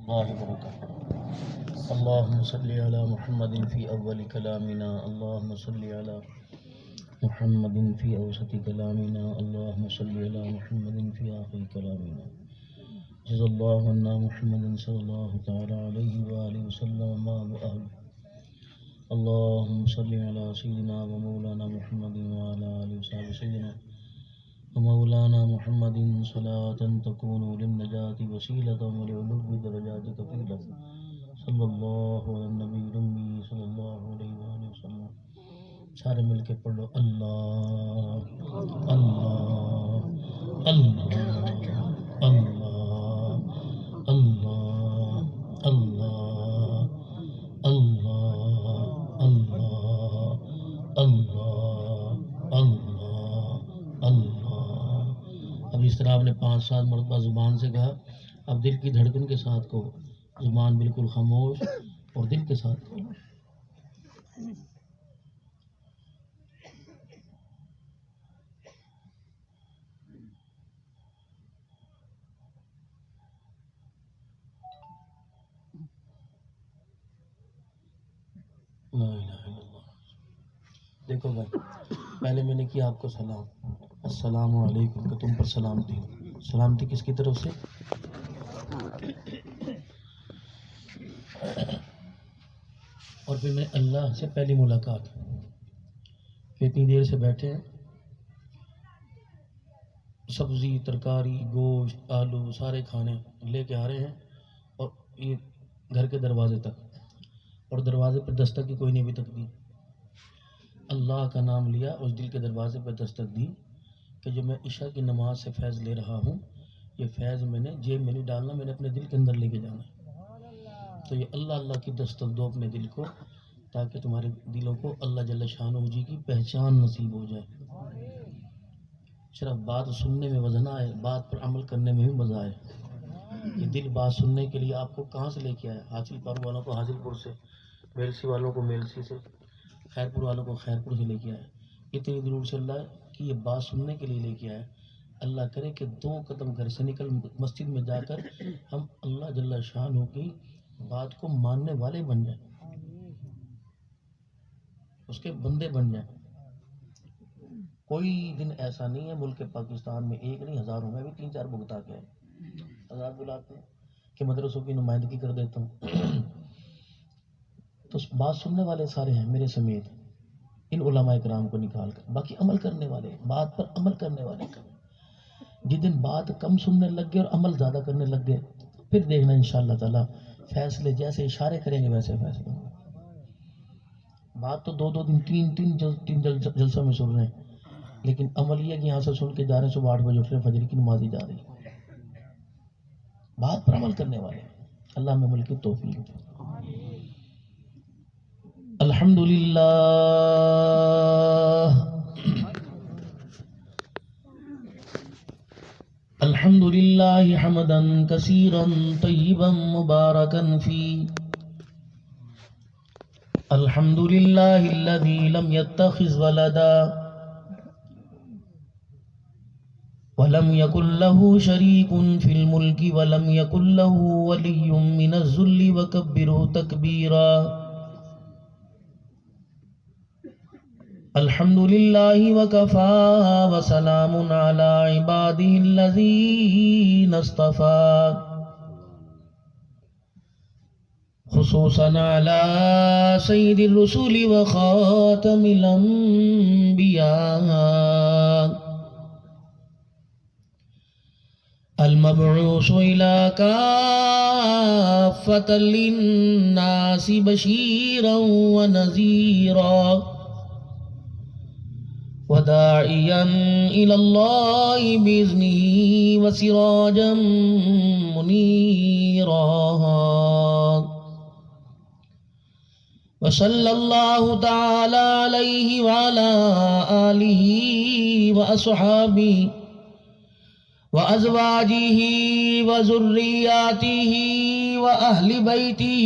الله وبركاته. اللهم صل على محمد في أول كلامنا، اللهم صل على محمد في أوسط كلامنا، اللهم صل على محمد في آخر كلامنا. جزا الله عنا محمد صلى الله تعالى عليه وآله وسلم ما وأهله. اللهم صل على سيدنا ومولانا محمد وعلى آله وصحبه سيدنا ومولانا محمد صلاة تكون للنجاة وسيلة ولعلو درجاتك فضيلة. صلی اللہ علیہ النبی الأمی صلی اللہ علیہ وآلہ وسلم. سارے مل کے پڑھ لو اللہ اللہ اللہ اللہ اللہ اللہ اللہ اللہ اللہ اللہ. اب اس طرح آپ نے 5-7 مرتبہ زبان سے کہا. اب دل کی دھڑکن کے ساتھ کو، زبان بالکل خاموش اور دل کے ساتھ کو. لا الہ الا اللہ. دیکھو بھائی، پہلے میں نے کیا آپ کو سلام، السلام علیکم، کہ تم پر سلامتی ہو. سلامتی کس کی طرف سے؟ اور پھر میں اللہ سے پہلی ملاقات کہ اتنی دیر سے بیٹھے ہیں، سبزی، ترکاری، گوشت، آلو، سارے کھانے لے کے آ رہے ہیں اور یہ گھر کے دروازے تک، اور دروازے پہ دستک کی کوئی نہیں ابھی تک دی. اللہ کا نام لیا، اس دل کے دروازے پہ دستک دی کہ جو میں عشاء کی نماز سے فیض لے رہا ہوں، یہ فیض میں نے جیب میں نہیں ڈالنا، میں نے اپنے دل کے اندر لے کے جانا ہے. تو یہ اللہ اللہ کی دستک دو اپنے دل کو، تاکہ تمہارے دلوں کو اللہ جل شانہ جی کی پہچان نصیب ہو جائے. صرف بات سننے میں مزہ نہ آئے، بات پر عمل کرنے میں بھی مزہ آئے. یہ دل بات سننے کے لیے آپ کو کہاں سے لے کے آئے؟ حاصل پور والوں کو حاصل پور سے، میلسی والوں کو میلسی سے، خیر پور والوں کو خیر پور سے لے کے آئے. اتنی دور سے اللہ کی یہ بات سننے کے لیے لے کے آئے. اللہ کرے کہ 2 قدم گھر سے نکل مسجد میں جا کر ہم اللہ جل شانہ کی بات کو ماننے والے بن جائیں، اس کے بندے بن جائیں. کوئی دن ایسا نہیں ہے ملک پاکستان میں، ایک نہیں ہزاروں میں بھی 3-4 بھگتا کے آزاد بلاتے ہیں کہ مدرسوں کی نمائندگی کر دیتا ہوں. تو بات سننے والے سارے ہیں میرے سمیت، ان علماء کرام کو نکال کر، باقی عمل کرنے والے، بات پر عمل کرنے والے. جس دن بات کم سننے لگ گئے اور عمل زیادہ کرنے لگ گئے، پھر دیکھنا انشاءاللہ تعالی فیصلے جیسے اشارے کریں گے ویسے فیصلے ہوں گے. بات تو 2 دن 3 جلسوں میں سن رہے ہیں، لیکن عمل یہ ہے کہ یہاں سے سن کے جا رہے ہیں، صبح 8 بجے اٹھ رہے ہیں، فجر کی نمازی جا رہی ہے. بات پر عمل کرنے والے. اللہ میں عمل کی توفیق دے. الحمدللہ الحمدللہ حمدا کثیرا طیبا مبارکا فی. الحمدللہ الذی لم يتخذ ولدا ولم يكن له شريك في الملك ولم يكن له ولي من الذل وكبره تكبيرا. الحمد لله وكفى وسلام على عباده الذين اصطفى، خصوصا على سيد الرسل وخاتم الأنبياء، المبعوث إلى كافة للناس بشيرا ونذيرا، وداعيا إلى الله بإذنه وسراجا منيرا. وصلى الله تعالى عليه وعلى آله وأصحابه وأزواجه وذرياته وأهل بيته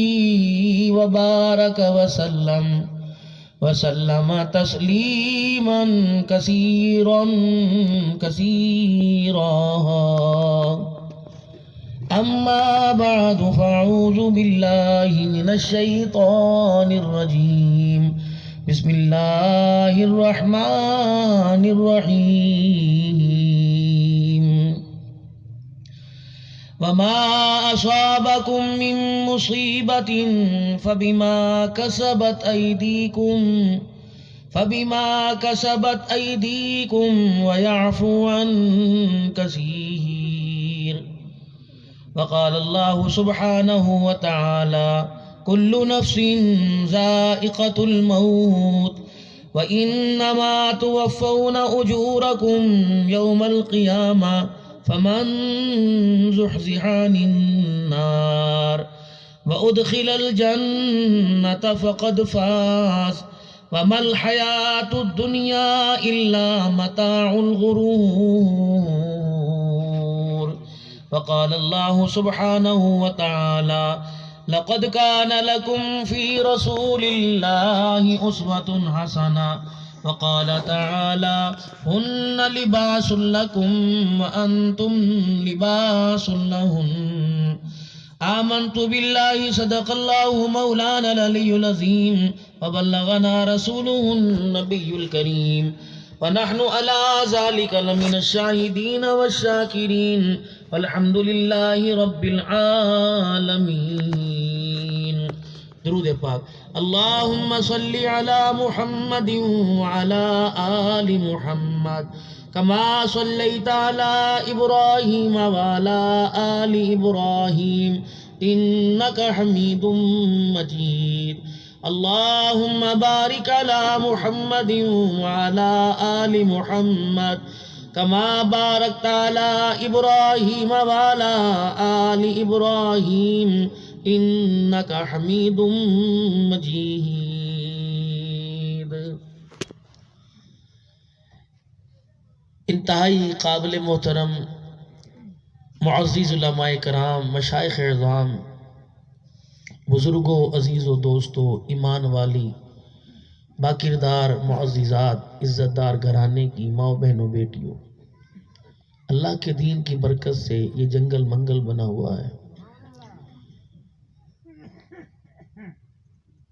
وبارك وسلم تسليما كثيرا كثيرا. أما بعد فأعوذ بالله من الشيطان الرجيم بسم الله الرحمن الرحيم وما أصابكم من مصيبة فبما كسبت أيديكم ويعفو عن كثير وقال الله سبحانه وتعالى كل نفس ذائقة الموت وإنما توفون أجوركم يوم القيامة فمن زحزح عن النار وأدخل الجنة فقد فاز وما الحياة الدنيا إلا متاع الغرور وقال الله سبحانه وتعالى لقد كان لكم في رسول الله أسوة حسنة وقال تعالى هن لباس لكم وأنتم لباس لهن آمنت بالله صدق الله مولانا العلي العظيم وبلغنا رسوله النبي الكريم ونحن على ذلك لمن الشاهدين والشاكرين والحمد لله رب العالمين. درود پاک. اللهم صل على محمد وعلى آل محمد كما صليت على إبراهيم وعلى آل إبراهيم إنك حميد مجيد. اللهم بارك على محمد وعلى آل محمد كما باركت على إبراهيم وعلى آل إبراهيم إنك حميد مجيد. انتہائی قابل محترم معزز علماء کرام، مشائخ اعظام، بزرگوں، عزیزوں، دوستوں، ایمان والی باکردار معززات، عزت دار گھرانے کی ماں، بہنوں، بیٹیوں، اللہ کے دین کی برکت سے یہ جنگل منگل بنا ہوا ہے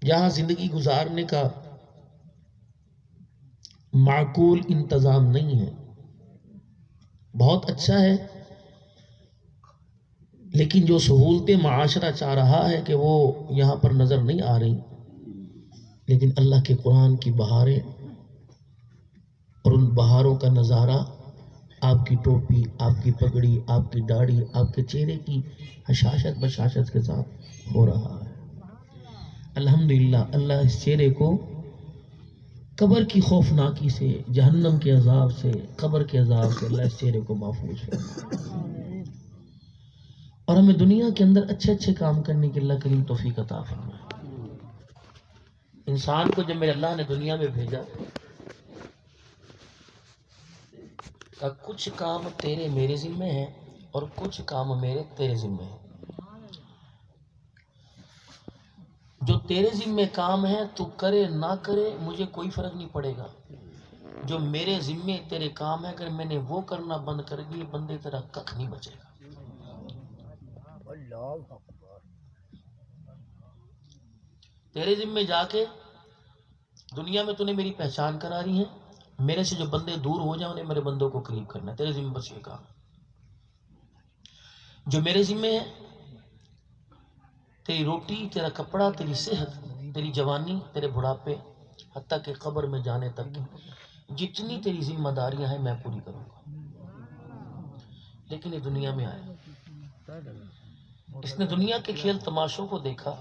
جہاں زندگی گزارنے کا معقول انتظام نہیں ہے. بہت اچھا ہے، لیکن جو سہولتیں معاشرہ چاہ رہا ہے کہ وہ یہاں پر نظر نہیں آ رہی. لیکن اللہ کے قرآن کی بہاریں اور ان بہاروں کا نظارہ آپ کی ٹوپی، آپ کی پگڑی، آپ کی داڑھی، آپ کے چہرے کی حشاشت بشاشت کے ساتھ ہو رہا ہے. الحمدللہ اللہ اس چہرے کو قبر کی خوفناکی سے، جہنم کے عذاب سے، قبر کے عذاب سے اللہ اس چہرے کو محفوظ فرمائے اور ہمیں دنیا کے اندر اچھے اچھے کام کرنے کی اللہ کریم توفیق عطا فرمائے. انسان کو جب میرے اللہ نے دنیا میں بھیجا کہ کچھ کام تیرے میرے ذمے ہیں اور کچھ کام میرے تیرے ذمے ہیں. جو تیرے ذمے کام ہے تو کرے نہ کرے مجھے کوئی فرق نہیں پڑے گا. جو میرے ذمے تیرے کام ہے اگر میں نے وہ کرنا بند کر دیے بندے تیرا ککھ نہیں بچے گا. تیرے ذمے جا کے دنیا میں تو نے میری پہچان کرا رہی ہے، میرے سے جو بندے دور ہو جائیں انہیں میرے بندوں کو قریب کرنا ہے. تیرے ذمے بس یہ کام. جو میرے ذمے ہے تیری روٹی، تیرا کپڑا، تیری صحت، تیری جوانی، تیرے بڑھاپے، حتیٰ کہ قبر میں جانے تک جتنی تیری ذمہ داریاں ہیں میں پوری کروں گا. لیکن یہ دنیا میں آیا، اس نے دنیا کے کھیل تماشوں کو دیکھا،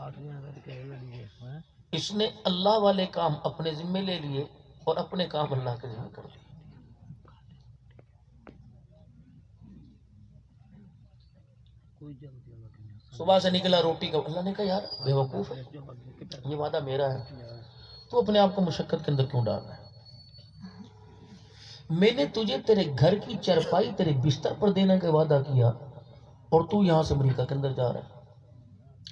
اس نے اللہ والے کام اپنے ذمے لے لیے اور اپنے کام اللہ کے ذمے کر لیے. صبح سے نکلا روٹی کا، اللہ نے کہا یار بے وقوف ہے، یہ وعدہ میرا ہے، تو اپنے آپ کو مشقت کے اندر کیوں ڈال رہا ہے؟ میں نے تجھے تیرے گھر کی چرپائی تیرے بستر پر دینے کا وعدہ کیا اور تو یہاں سے امریکہ کے اندر جا رہا ہے.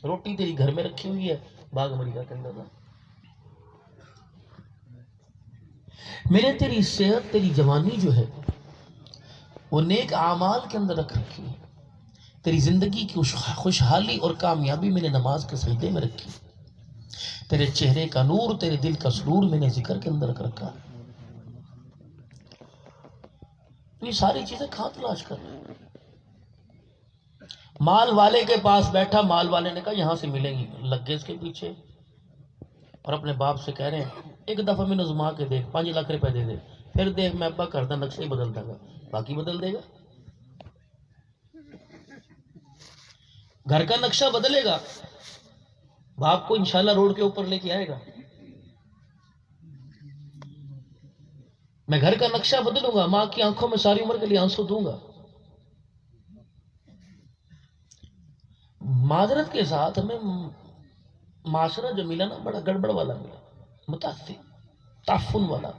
روٹی تیری گھر میں رکھی ہوئی ہے، باغ امریکہ کے اندر. میں نے تیری صحت، تیری جوانی جو ہے وہ نیک اعمال کے اندر رکھ رکھی ہے. تیری زندگی کی خوشحالی اور کامیابی میں نے نماز کے سجدے میں رکھی، تیرے چہرے کا نور، تیرے دل کا سرور میں نے ذکر کے اندر رکھا۔ یہ ساری چیزیں کہاں تلاش کر رہے ہیں؟ مال والے کے پاس بیٹھا، مال والے نے کہا یہاں سے ملیں گی، لگ گئے اس کے پیچھے اور اپنے باپ سے کہہ رہے ہیں ایک دفعہ میں نظما کے دیکھ، 5 لاکھ روپے دے دے، پھر دیکھ میں ابا کردہ نقشہ ہی بدل دے گا، باقی بدل دے گا، گھر کا نقشہ بدلے گا، باپ کو انشاءاللہ روڈ کے اوپر لے کے آئے گا، میں گھر کا نقشہ بدلوں گا، ماں کی آنکھوں میں ساری عمر کے لیے آنسو دوں گا۔ معذرت کے ساتھ ہمیں معاشرہ جو ملا نا بڑا گڑبڑ والا ملا، متاثر تعفن والا،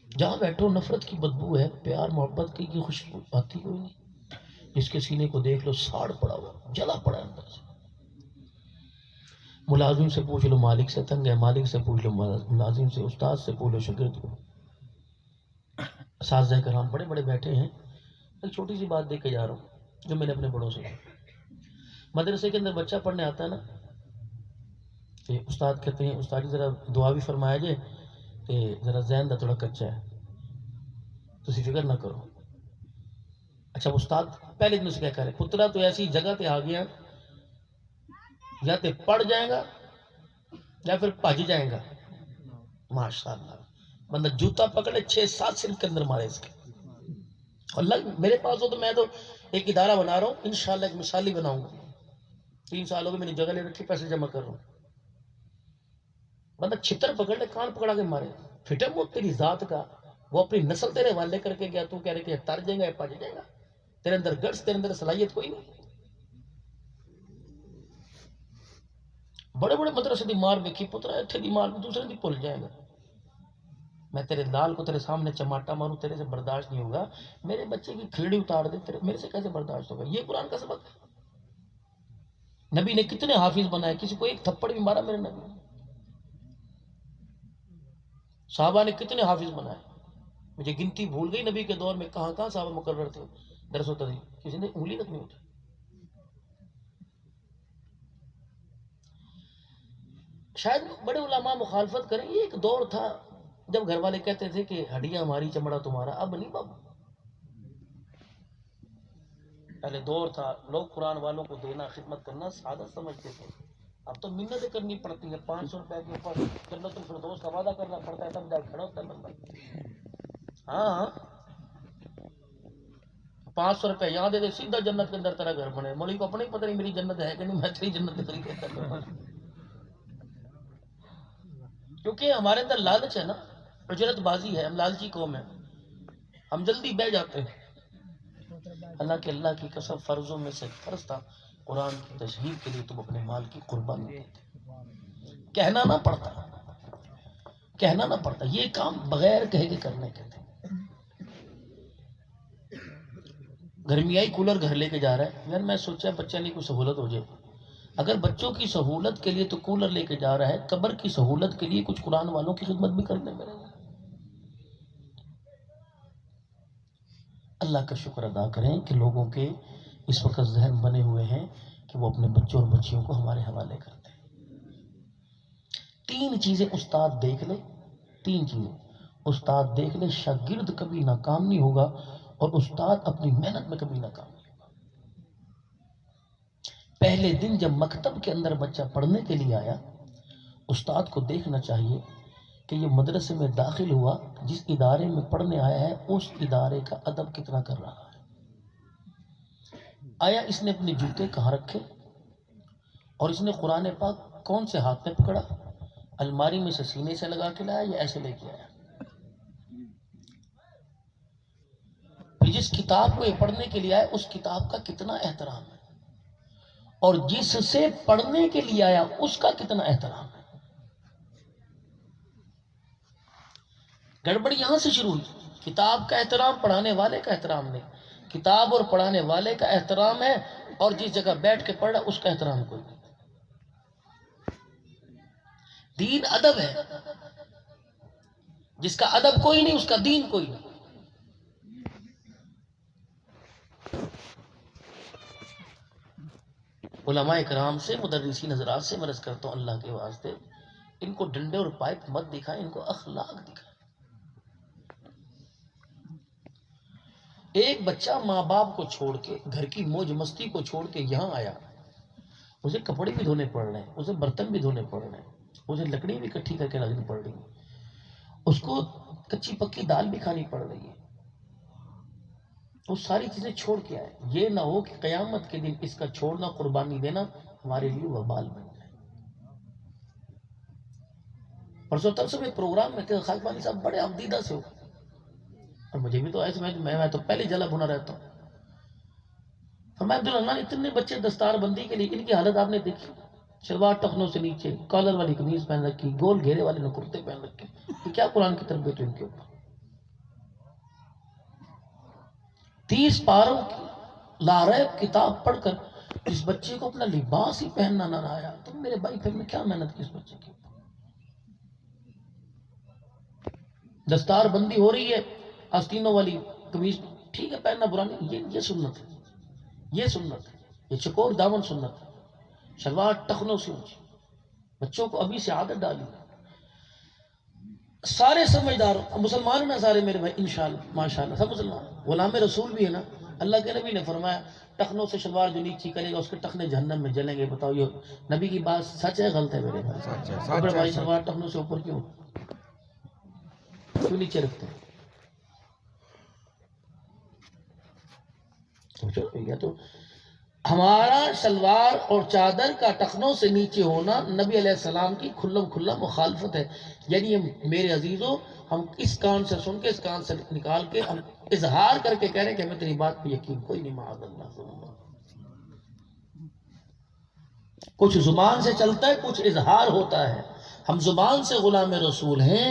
جہاں بیٹھو نفرت کی بدبو ہے، پیار محبت کی خوشبو آتی کوئی نہیں، جس کے سینے کو دیکھ لو ساڑ پڑا ہوا، جلا پڑا ہے اندر سے۔ ملازم سے پوچھ لو مالک سے تنگ ہے، مالک سے پوچھ لو ملازم سے، استاد سے پوچھ لو شاگرد کو۔ اساتذہ کرام بڑے بڑے بیٹھے ہیں، ایک چھوٹی سی بات دیکھ کے جا رہا ہوں جو میں نے اپنے بڑوں سے، مدرسے کے اندر بچہ پڑھنے آتا ہے نا، کہ استاد کہتے ہیں استاد جی ذرا دعا بھی فرمایا جائے کہ ذرا ذہن دا تھوڑا کچا ہے، تسی فکر نہ کرو۔ اچھا استاد پہلے دن سے کیا کرے، پترا تو ایسی جگہ تے آ گیا یا تے پڑھ جائے گا یا پھر بھج جائے گا، ماشاءاللہ بندہ جوتا پکڑے 6-7 سن کے اندر مارے اس کے، اور میرے پاس ہو تو میں تو ایک ادارہ بنا رہا ہوں، انشاءاللہ ایک مثالی بناؤں گا، 3 سال ہو گئے میں نے جگہ لے رکھی، پیسے جمع کر رہا ہوں، بندہ چھتر پکڑ لے کان پکڑا کے مارے، فٹم ہو تیری ذات کا، وہ اپنی نسل تیرے والے کر کے گیا، تو کہہ رہے کہ تر جائے گا یا پج جائے گا، تیرے اندر گٹس، تیرے اندر صلاحیت کوئی نہیں۔ بڑے بڑے مدرسے دی مار ویکھی، پترا اتھے دی مار دوسرے دی بھول جائے گا، میں تیرے لال کو تیرے سامنے چماٹا ماروں، تیرے سے برداشت نہیں ہوگا، میرے بچے کی کھیڑی اتار دے، میرے سے کیسے برداشت ہوگا؟ یہ قرآن کا سبق ہے۔ نبی نے کتنے حافظ بنائے، کسی کو ایک تھپڑ بھی مارا میرے نبی نے؟ صحابہ نے کتنے حافظ بنائے؟ مجھے گنتی بھول گئی نبی کے دور میں کہاں کہاں صحابہ مقرر تھے درس و تدریس، کسی نے انگلی تک نہیں اٹھائی۔ شاید بڑے علماء مخالفت کریں، یہ ایک دور تھا جب گھر والے کہتے تھے کہ ہڈیاں ہماری چمڑا تمہارا، اب نہیں بابا، پہلے دور تھا لوگ قرآن والوں کو دینا خدمت کرنا سادہ سمجھتے تھے، اب تو منتیں کرنی پڑتی ہیں، 500 روپے کے اوپر جنت الفردوس کا وعدہ کرنا پڑتا ہے، تب جا کے کھڑا ہوتا ہے بندہ۔ ہاں 500 روپے یہاں دے دے، سیدھا جنت کے اندر تیرا گھر بنے، مولوی کو اپنا ہی پتہ نہیں میری جنت ہے کہ نہیں، میں تیری جنت کے طریقے کرتا، کیونکہ ہمارے اندر لالچ ہے نا، اجرت بازی ہے، ہم لالچی قوم ہے، ہم جلدی بہ جاتے ہیں۔ اللہ کی قسم فرضوں میں سے فرض تھا قرآن کی تشہیر کے لیے تم اپنے مال کی قربانی دیتے، کہنا نہ پڑتا، کہنا نہ پڑتا، یہ کام بغیر کہے کے کرنے کے تھے۔ گرمیائی کولر گھر لے کے جا رہا ہے، یار میں سوچا بچہ نہیں کوئی سہولت ہو جائے، اگر بچوں کی سہولت کے لیے تو کولر لے کے جا رہا ہے، قبر کی سہولت کے لیے کچھ قرآن والوں کی خدمت بھی کرنے میں رہے۔ اللہ کا شکر ادا کریں کہ لوگوں کے اس وقت ذہن بنے ہوئے ہیں کہ وہ اپنے بچوں اور بچیوں کو ہمارے حوالے کرتے ہیں۔ 3 چیزیں استاد دیکھ لے، 3 چیزیں استاد دیکھ لے، شاگرد کبھی ناکام نہیں ہوگا اور استاد اپنی محنت میں کبھی ناکام نہیں ہوگا۔ پہلے دن جب مکتب کے اندر بچہ پڑھنے کے لیے آیا، استاد کو دیکھنا چاہیے کہ یہ مدرسے میں داخل ہوا، جس ادارے میں پڑھنے آیا ہے اس ادارے کا ادب کتنا کر رہا ہے، آیا اس نے اپنے جوتے کہاں رکھے، اور اس نے قرآن پاک کون سے ہاتھ میں پکڑا، الماری میں سے سینے سے لگا کے لایا یا ایسے لے کے آیا، پھر جس کتاب کو یہ پڑھنے کے لیے آیا اس کتاب کا کتنا احترام ہے، اور جس سے پڑھنے کے لیے آیا اس کا کتنا احترام ہے۔ گڑبڑ یہاں سے شروع ہوئی، کتاب کا احترام، پڑھانے والے کا احترام نہیں، کتاب اور پڑھانے والے کا احترام ہے، اور جس جگہ بیٹھ کے پڑھ رہا اس کا احترام کوئی نہیں۔ دین ادب ہے، جس کا ادب کوئی نہیں اس کا دین کوئی نہیں۔ علماء کرام سے، مدرسین حضرات سے میں عرض کرتا ہوں اللہ کے واسطے ان کو ڈنڈے اور پائپ مت دکھائیں، ان کو اخلاق دکھائیں۔ ایک بچہ ماں باپ کو چھوڑ کے، گھر کی موج مستی کو چھوڑ کے یہاں آیا، اسے کپڑے بھی دھونے پڑ رہے ہیں، اسے برتن بھی دھونے پڑ رہے ہیں، اسے لکڑی بھی اکٹھی کر کے رکھنی پڑ رہی ہے، اس کو کچی پکی دال بھی کھانی پڑ رہی ہے، وہ ساری چیزیں چھوڑ کے آئے۔ یہ نہ ہو کہ قیامت کے دن اس کا چھوڑنا، قربانی دینا ہمارے لیے وبال بن جائے۔ پرسوں ترسوں میں پروگرام میں تھے، خاک بانی صاحب بڑے عقیدہ سے ہو، اور مجھے بھی تو ایسے میں تو پہلے جلا بھنا رہتا ہوں۔ فرمایا عبدالرحمن اتنے بچے دستار بندی کے لیے، ان کی حالت آپ نے دیکھی، شلوار ٹخنوں سے نیچے، کالر والی قمیض پہن رکھی، گول گھیرے والے نے کرتے پہن رکھے، یہ کیا قرآن کی تربیت ہے ان کے اوپر؟ 30 پاروں کی لاریب کتاب پڑھ کر اس بچے کو اپنا لباس ہی پہننا نہ آیا، تو میرے بھائی پھر میں کیا محنت کی اس بچے کی؟ دستار بندی ہو رہی ہے، آستینوں والی قمیض ٹھیک ہے پہننا برا نہیں، یہ سنت ہے، یہ سنت ہے، یہ چکور دامن سنت ہے، شلوار ٹخنوں سے اونچی، بچوں کو ابھی سے عادت ڈالی۔ سارے سمجھدار مسلمان ہیں نا سارے میرے بھائی، انشاءاللہ ماشاءاللہ سب مسلمان، غلام رسول بھی ہے نا۔ اللہ کے نبی نے فرمایا ٹخنوں سے شلوار جو نیچی کرے گا اس کے ٹخنے جہنم میں جلیں گے۔ بتاؤ یہ نبی کی بات سچ ہے غلط ہے میرے بھائی؟ میرے بھائی شلوار ٹخنوں سے اوپر کیوں نیچے رکھتے ہیں؟ تو ہمارا شلوار اور چادر کا ٹخنوں سے نیچے ہونا نبی علیہ السلام کی کھلم کھلا مخالفت ہے۔ یعنی میرے عزیزوں، ہم اس کان سے سن کے اس کان سے نکال کے ہم اظہار کر کے کہہ رہے ہیں کہ ہمیں تیری بات پہ یقین کوئی نہیں، معاذ اللہ۔ کچھ زبان سے چلتا ہے، کچھ اظہار ہوتا ہے۔ ہم زبان سے غلام رسول ہیں،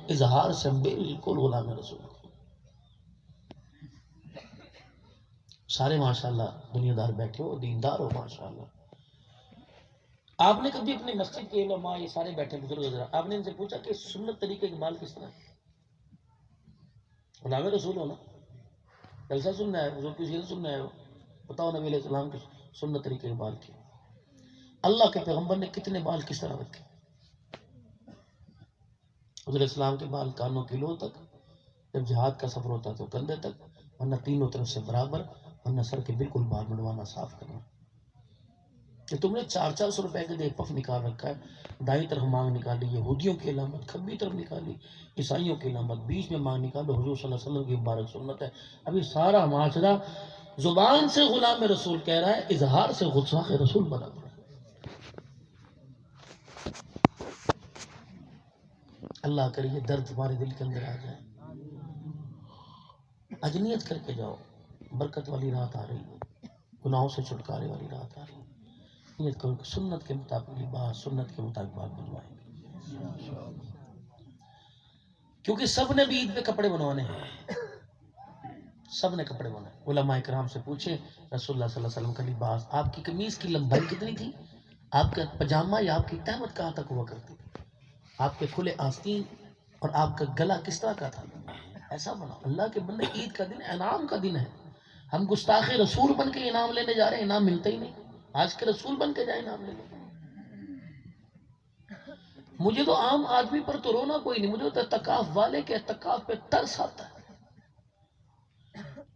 اظہار سے بالکل غلام رسول ہیں۔ سارے ماشاءاللہ دنیا دار بیٹھے ہو، دیندار ہو ماشاءاللہ۔ آپ نے کبھی اپنی مسجد کے علماء یہ سارے بیٹھے بزرگ حضرات، آپ نے ان سے پوچھا کہ سنت طریقے اقبال کس طرح ہے؟ غلام رسول ہو نا، جلسہ سننا ہے، بزرگ کی سیرت سننا ہے، بتاؤ نبی علیہ السلام کی سنت طریقے اقبال کی، اللہ کے پیغمبر نے کتنے بال کس طرح رکھے؟ حضرت اسلام کے بال کانوں کی لو تک، جب جہاد کا سفر ہوتا تو کندھے تک، ورنہ تینوں طرف سے برابر، ورنہ سر کے بالکل بال منڈوانا، صاف کرنا۔ کہ تم نے 400 روپے کے دیکھ پف نکال رکھا ہے، دائیں طرف مانگ نکالی، یہودیوں کی علامت، کھبی طرف نکالی عیسائیوں کی علامت، بیچ میں مانگ نکالو، حضور صلی اللہ علیہ وسلم کی مبارک سنت ہے۔ ابھی سارا معاشرہ زبان سے غلام رسول کہہ رہا ہے، اظہار سے غصہ رسول بنا پڑا۔ اللہ کرے یہ درد تمہارے دل کے اندر آ جائے، اجنیت کر کے جاؤ، برکت والی رات آ رہی ہے، گناہوں سے چھٹکارے والی رات آ رہی ہے۔ نیت کرو کہ سنت کے مطابق لباس، سنت کے مطابق بال بنوائیں گے، کیونکہ سب نے بھی عید پہ کپڑے بنوانے ہیں، سب نے کپڑے بنائے۔ علماء کرام سے پوچھیں رسول اللہ صلی اللہ علیہ وسلم کا لباس، آپ کی قمیص کی لمبائی کتنی تھی، آپ کا پجامہ یا آپ کی تہمت کہاں تک ہوا کرتی تھی، آپ کے کھلے آستین اور آپ کا گلا کس طرح کا تھا؟ ایسا بنا۔ اللہ کے بندے، عید کا دن انعام کا دن ہے، ہم گستاخ رسول بن کے انعام لینے جا رہے ہیں، انعام ملتا ہی نہیں۔ آج کے رسول بن کے جائے انعام لینے۔ مجھے تو عام آدمی پر تو رونا کوئی نہیں، مجھے تو اعتکاف والے کے اعتکاف پہ ترس آتا ہے،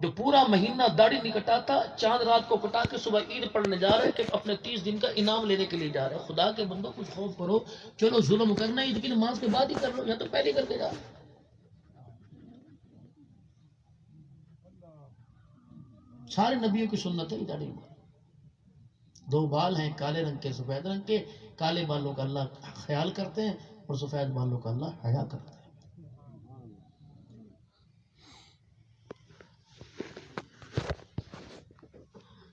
جو پورا مہینہ داڑھی نہیں کٹاتا، چاند رات کو کٹا کے صبح عید پڑھنے جا رہے کہ اپنے 30 دن کا انعام لینے کے لیے جا رہے۔ خدا کے بندوں کچھ خوف کرو، چلو ظلم کرنا عید کی نماز کے بعد ہی کر لو، یا تو پہلے کر کے جا رہے۔ سارے نبیوں کی سنت ہے داڑھی میں، 2 بال ہیں کالے رنگ کے سفید رنگ کے، کالے بالوں کا اللہ خیال کرتے ہیں اور سفید بالوں کا اللہ حیا کرتے ہیں۔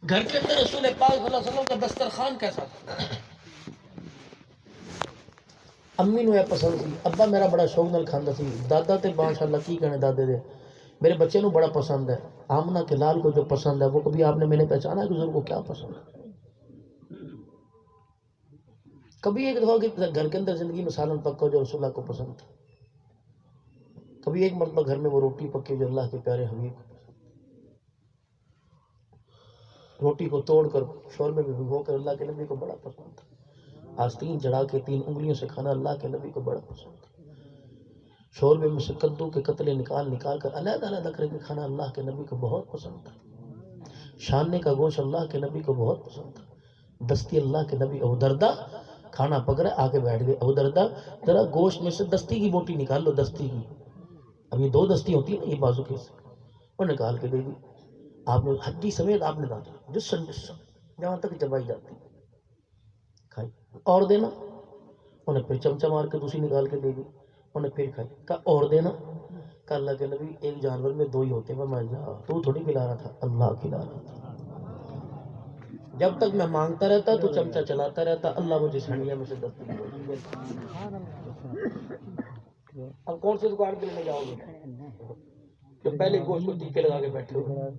گھر کے اندر رسول پاک صلی اللہ علیہ وسلم کا دسترخوان کیسا تھا؟ امی نو پسند سی، ابا میرا بڑا شوق نال کھاندا سی، دادا تے ماشاءاللہ کی کہنے دادے دے، میرے بچے نو بڑا پسند ہے۔ آمنہ کے لال کو جو پسند ہے، وہ کبھی آپ نے میں نے پہچانا ہے کہ بزرگ کو کیا پسند ہے؟ کبھی ایک دفعہ کہ گھر کے اندر زندگی میں سالن پکا جو رسول اللہ کو پسند تھا، کبھی ایک مرتبہ گھر میں وہ روٹی پکی جو اللہ کے پیارے حبیب کو پسند۔ روٹی کو توڑ کر شوربے میں بھگو کر اللہ کے نبی کو بڑا پسند تھا. آستین چڑھا کے 3 انگلیوں سے کھانا اللہ کے نبی کو بڑا پسند تھا. شوربے میں سے کدو کے قطرے نکال کر علیحدہ علیحدہ کر کے کھانا اللہ کے نبی کو بہت پسند تھا. شانے کا گوشت اللہ کے نبی کو بہت پسند تھا. دستی اللہ کے نبی ابو دردہ کھانا پک رہا آگے بیٹھ گئے. ابو دردہ ذرا گوشت میں سے دستی کی بوٹی نکال لو. دستی کی اب یہ 2 دستی ہوتی ہے نا یہ بازو کے سے اور نکال کے دے دی. آپ نے ہڈی سمیت آپ نے ڈالا جسم جہاں تک چبائی جاتی کھائی. اور دینا انہیں پھر چمچہ مار کے دوسری نکال کے دے دی. انہیں پھر کھائی. کہا اور دینا. کہا اللہ کے نبی ایک جانور میں 2 ہی ہوتے ہیں. میں تو تھوڑی کھلا رہا تھا اللہ کھلا رہا تھا. جب تک میں مانگتا رہتا تو چمچہ چلاتا رہتا. اللہ مجھے سنڈیا میں سے دستی. اب کون سی دکان پہ لینے جاؤ گے جو پہلے گوشت کو ٹیکے لگا کے بیٹھے ہوئے.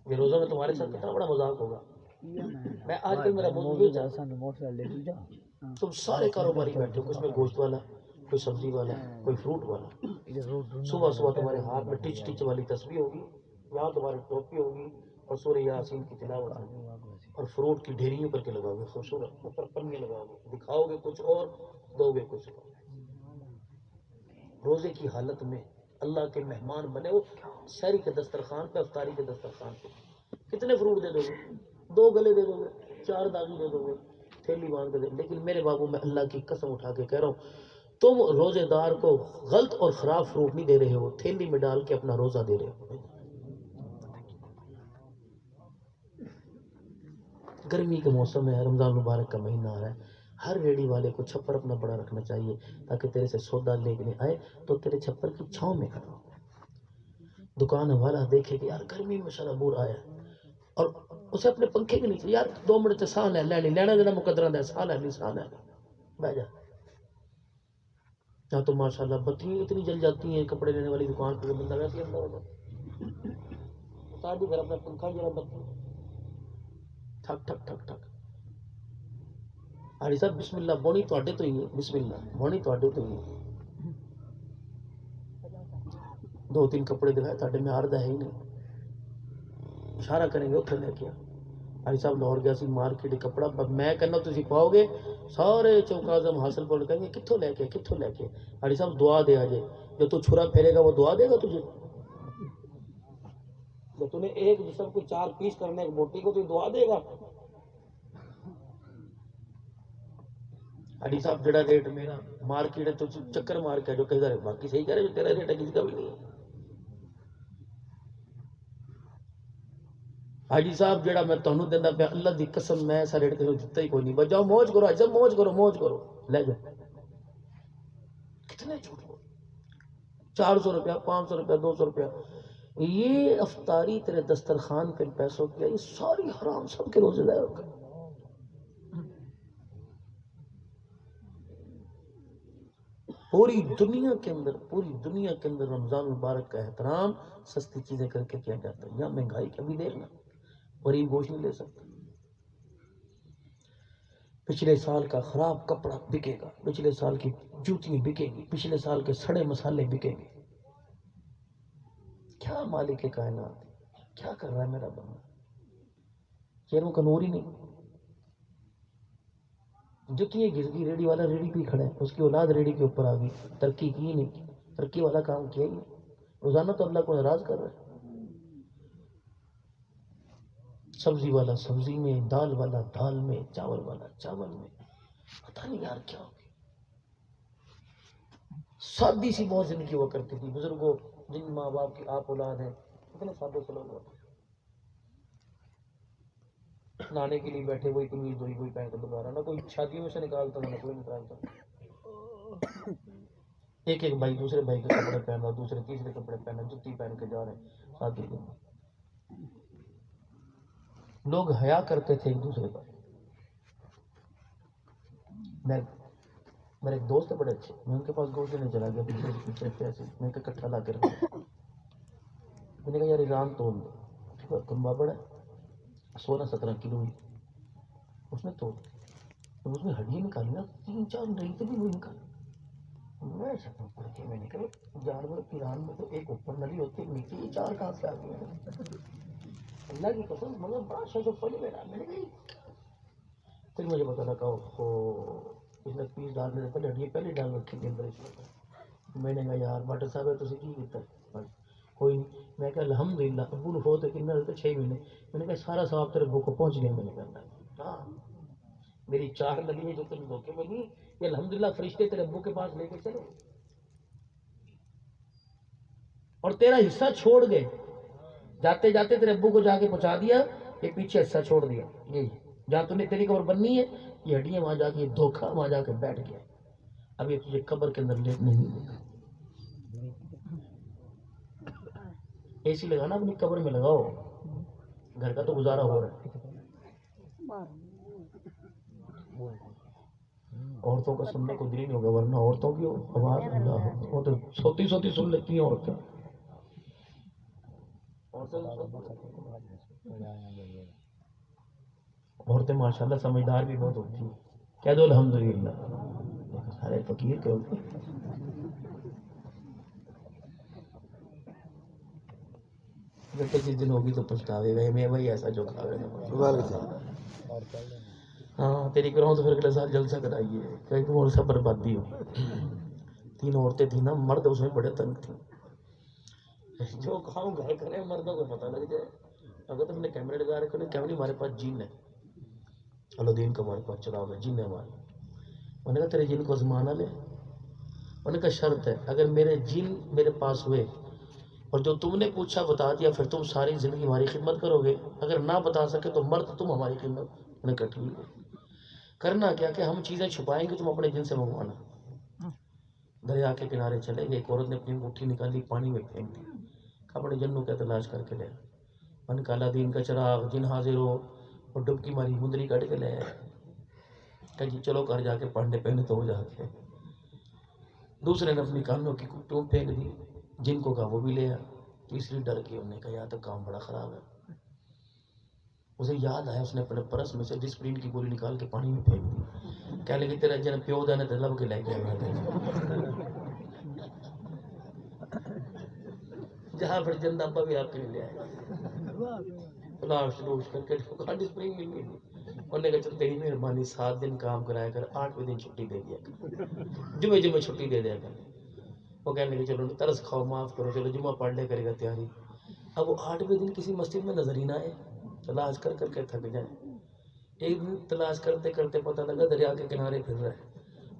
یہ روزہ میں تمہارے ساتھ کتنا بڑا مذاق ہوگا. میں آج کل میرا تم سارے کاروباری بیٹھے ہو. کچھ میں گوشت والا کوئی سبزی والا کوئی فروٹ والا. صبح صبح تمہارے ہاتھ میں ٹچ ٹچ والی تسبیح ہوگی. یہاں تمہاری ٹوپی ہوگی اور سورہ یاسین کی تلاوت ہوگی اور فروٹ کی ڈھیریوں کر کے لگاؤ گے. خوبصورت اوپر پنیاں لگاؤ گے. دکھاؤ گے کچھ اور دو گے کچھ اور. روزے کی حالت میں اللہ کے مہمان بنے ہو. سحری کے دسترخوان پہ افطاری کے دسترخوان پہ کتنے فروٹ دے دو گے؟ 2 گلے دے دو گے 4 داغی دے دو گے تھیلی باندھ کے دے. لیکن میرے بابو میں اللہ کی قسم اٹھا کے کہہ رہا ہوں تم روزے دار کو غلط اور خراب فروٹ نہیں دے رہے ہو. تھیلی میں ڈال کے اپنا روزہ دے رہے ہو. گرمی کے موسم ہے. رمضان مبارک کا مہینہ آ رہا ہے. ہر ریڑی والے کو چھپر اپنا بڑا رکھنا چاہیے تاکہ تیرے سے سودا لے کے آئے تو تیرے چھپر کی چھاؤں میں کھڑا ہو. دکان والا دیکھے کہ یار گرمی میں سارا بور آیا اور اسے اپنے پنکھے کے نیچے یار 2 منٹ سے ساہ لے لینا دینا مقدرہ دے. ساہ لے بہ جا. یا تو ماشاءاللہ بتیاں اتنی جل جاتی ہیں کپڑے لینے والی دکان پہ بندہ ویسے اندر ہوگا گھر اپنا پنکھا جرا بتی ٹھک ٹھک ٹھک ٹھک. حاجی صاحب بسم اللہ بونی تواڈے تو ہی ہے. بسم اللہ بونی تواڈے تو ہی ہے. 2-3 کپڑے دکھائے تواڈے میں آردہ ہے ہی نہیں. اشارہ کریں گے اتنے لے کے. حاجی صاحب لاہور گیا سی مارکیٹ کپڑا میں کہنا تسی پاؤ گے سارے چوکازم حاصل پڑ کہیں گے کتوں لے کے کتوں لے کے. حاجی صاحب دعا دے آجے جو تو چھرا پھیرے گا وہ دعا دے گا تجھے. جو تو نے ایک جسم کو 4 پیس کرنے ایک موٹی کو تو دعا دے گا. حاجی صاحب جڑا ریٹ میرا مارکیٹ ہے تو چکر مار کے جو کہہ رہے باقی صحیح کہہ رہے جو تیرا ریٹ ہے کسی کا بھی نہیں ہے. حاجی صاحب جڑا میں تانوں دیندا پیا اللہ دی قسم میں ایسا ریٹ تے دتا ہی کوئی نہیں. بجاؤ موج کرو حاجی صاحب موج کرو لے جاؤ. کتنے جھوٹ بول 400 روپیہ 500 روپیہ 200 روپیہ. یہ افطاری تیرے دسترخوان پہ پیسوں کی یہ ساری حرام سب کے روزے دار ہو گئے. پوری دنیا کے اندر رمضان مبارک کا احترام سستی چیزیں کر کے کیا جاتا ہے. یا مہنگائی کا بھی دیکھنا غریب گوشت نہیں لے سکتا. پچھلے سال کا خراب کپڑا بکے گا. پچھلے سال کی جوتیاں بکے گی. پچھلے سال کے سڑے مسالے بکیں گے. کیا مالک کائنات کیا کر رہا ہے میرا بندہ. چہروں کا نور ہی نہیں. جتنی گھس گئی ریڑھی والا ریڑھی پہ کھڑا ہے. اس کی اولاد ریڑھی کے اوپر آ گئی. ترقی کی نہیں. ترقی والا کام کیا ہی نہیں. روزانہ تو اللہ کو ناراض کر رہا ہے. سبزی والا سبزی میں دال والا دال میں چاول والا چاول میں. پتہ نہیں یار کیا ہو گیا. سادی سی بہت زندگی ہوا کرتی تھی. بزرگوں جن ماں باپ کی آپ اولاد ہیں اتنے سادے سے لوگ ہوتے نانے کے لیے بیٹھے وہی قمیض وہی پہن کے دوبارہ نہ کوئی شادیوں میں سے نکالتا نہ کوئی نکالتا. ایک بھائی دوسرے بھائی کے کپڑے پہن رہا دوسرے تیسرے کپڑے پہن رہے جتی پہن کے جا رہے ہیں شادی کے. لوگ حیا کرتے تھے ایک دوسرے پر. میرے ایک دوست ہے بڑے اچھے. میں ان کے پاس گوشت لینے چلا گیا پیچھے پیسے میں کہ کٹھا لا کے رکھا. میں نے کہا یار ایران تول دو. کمبا بڑا 16-17 کلو ہی اس نے توڑ دی. اس میں ہڈیاں نکالی نا 3-4 نہیں تو بھی وہ نکالی. میں چھپا پڑ کے میں نے کہا جانور ایران میں تو ایک اوپر نلی ہوتی ہے نیچے یہ 4 کہاں سے آ گئے. اللہ کی قسم مگر بڑا شجف پلی میرا. میں نے کہا پھر مجھے پتا لگا اس نے پیس ڈالنے سے پہلے ہڈیاں پہلے ڈال رکھی تھی اندر اس میں. میں نے کہا یار بٹر صاحب ہے تسی کی کیتا ہے؟ کوئی نہیں. میں کہا الحمدللہ ابو نے فوت کتنے ہوتے 6 مہینے. میں نے کہا سارا ثواب تیرے ابو کو پہنچ گیا. میں نے کہا ہاں میری چاہ لگی ہے جو تم دھوکے میں نہیں یہ الحمدللہ فرشتے تیرے ابو کے پاس لے کے چلے اور تیرا حصہ چھوڑ گئے. جاتے جاتے تیرے ابو کو جا کے پہنچا دیا یہ پیچھے حصہ چھوڑ دیا. یہ جہاں تم نے تیری قبر بننی ہے یہ ہڈیاں وہاں جا کے یہ دھوکھا وہاں جا کے بیٹھ گیا. اب یہ تجھے قبر کے اندر لیٹ نہیں ملے گا. اے سی لگانا اپنی قبر میں لگاؤ. گھر کا تو گزارا ہو رہا ہے. عورتوں کا سننے کو دل نہیں ہوگا ورنہ عورتوں کی آواز اللہ وہ تو سوتی سوتی سن لیتی ہیں عورتیں. عورتیں ماشاءاللہ سمجھدار بھی بہت ہوتی ہیں. کہہ دو الحمدللہ. سارے فقیر کے ہوتے جس دن ہوگی تو پچھتاوے گا میں وہی ایسا جو کھاوے گا. ہاں تیری کراؤں تو پھر اگلے سال جلسہ کرائیے کہ تم اور سب بربادی ہو. 3 عورتیں تھیں نا مرد اس میں بڑے تنگ تھے. جو کھاؤں گھر کرے مردوں کو پتہ لگ جائے. اگر تم نے کیمرے لگا رکھے نا کیمرے ہمارے پاس جن ہے الدین کا ہمارے پاس چلا ہوگا جن ہے ہمارے. انہوں نے کہا تیرے جن کو آزمانا لے. انہوں نے کہا شرط ہے اگر میرے جن میرے پاس ہوئے اور جو تم نے پوچھا بتا دیا پھر تم ساری زندگی ہماری خدمت کرو گے. اگر نہ بتا سکے تو مرد تم ہماری خدمت. انہوں نے کہا ٹھیک ہے. کرنا کیا کہ ہم چیزیں چھپائیں گے تم اپنے جن سے منگوانا. دریا کے کنارے چلے گئے. ایک عورت نے اپنی انگوٹھی نکالی پانی میں پھینک دی. اپنے جنوں کا تلاش کر کے لے. من کالا دین کا چراغ جن حاضر ہو اور ڈبکی ماری مندری کٹ کے لے. کہ جی چلو گھر جا کے پڑھنے پہنے تو ہو جا کے. دوسرے نے اپنی کانوں کی ٹوم پھینک دی. جن کو کہا وہ بھی لے آ. تیسری ڈر کے انہوں نے کہا یار تو کام بڑا خراب ہے. اسے یاد آیا اس نے اپنے پرس میں سے ڈسپلین کی گولی نکال کے پانی میں پھینک دی. کہہ لگی تیرا جن پیو دا نے تے لب کے لے کے آیا جہاں پھر جن ابا بھی آپ کے لے آئے فلاش روش کر کے ڈسپلین مل گئی. انہوں نے کہا چل تیری مہربانی 7 دن کام کرایا کر 8ویں دن چھٹی دے دیا کر. جمعے چھٹی دے دیا کر. وہ کہنے لگے چلو ترس کھاؤ معاف کرو چلو جمعہ پڑھ لے کرے گا تیاری. اب وہ 8ویں دن کسی مسجد میں نظر ہی نہ آئے. تلاش کر کر کے تھک جائے. ایک دن تلاش کرتے کرتے پتہ لگا دریا کے کنارے پھر رہا ہے.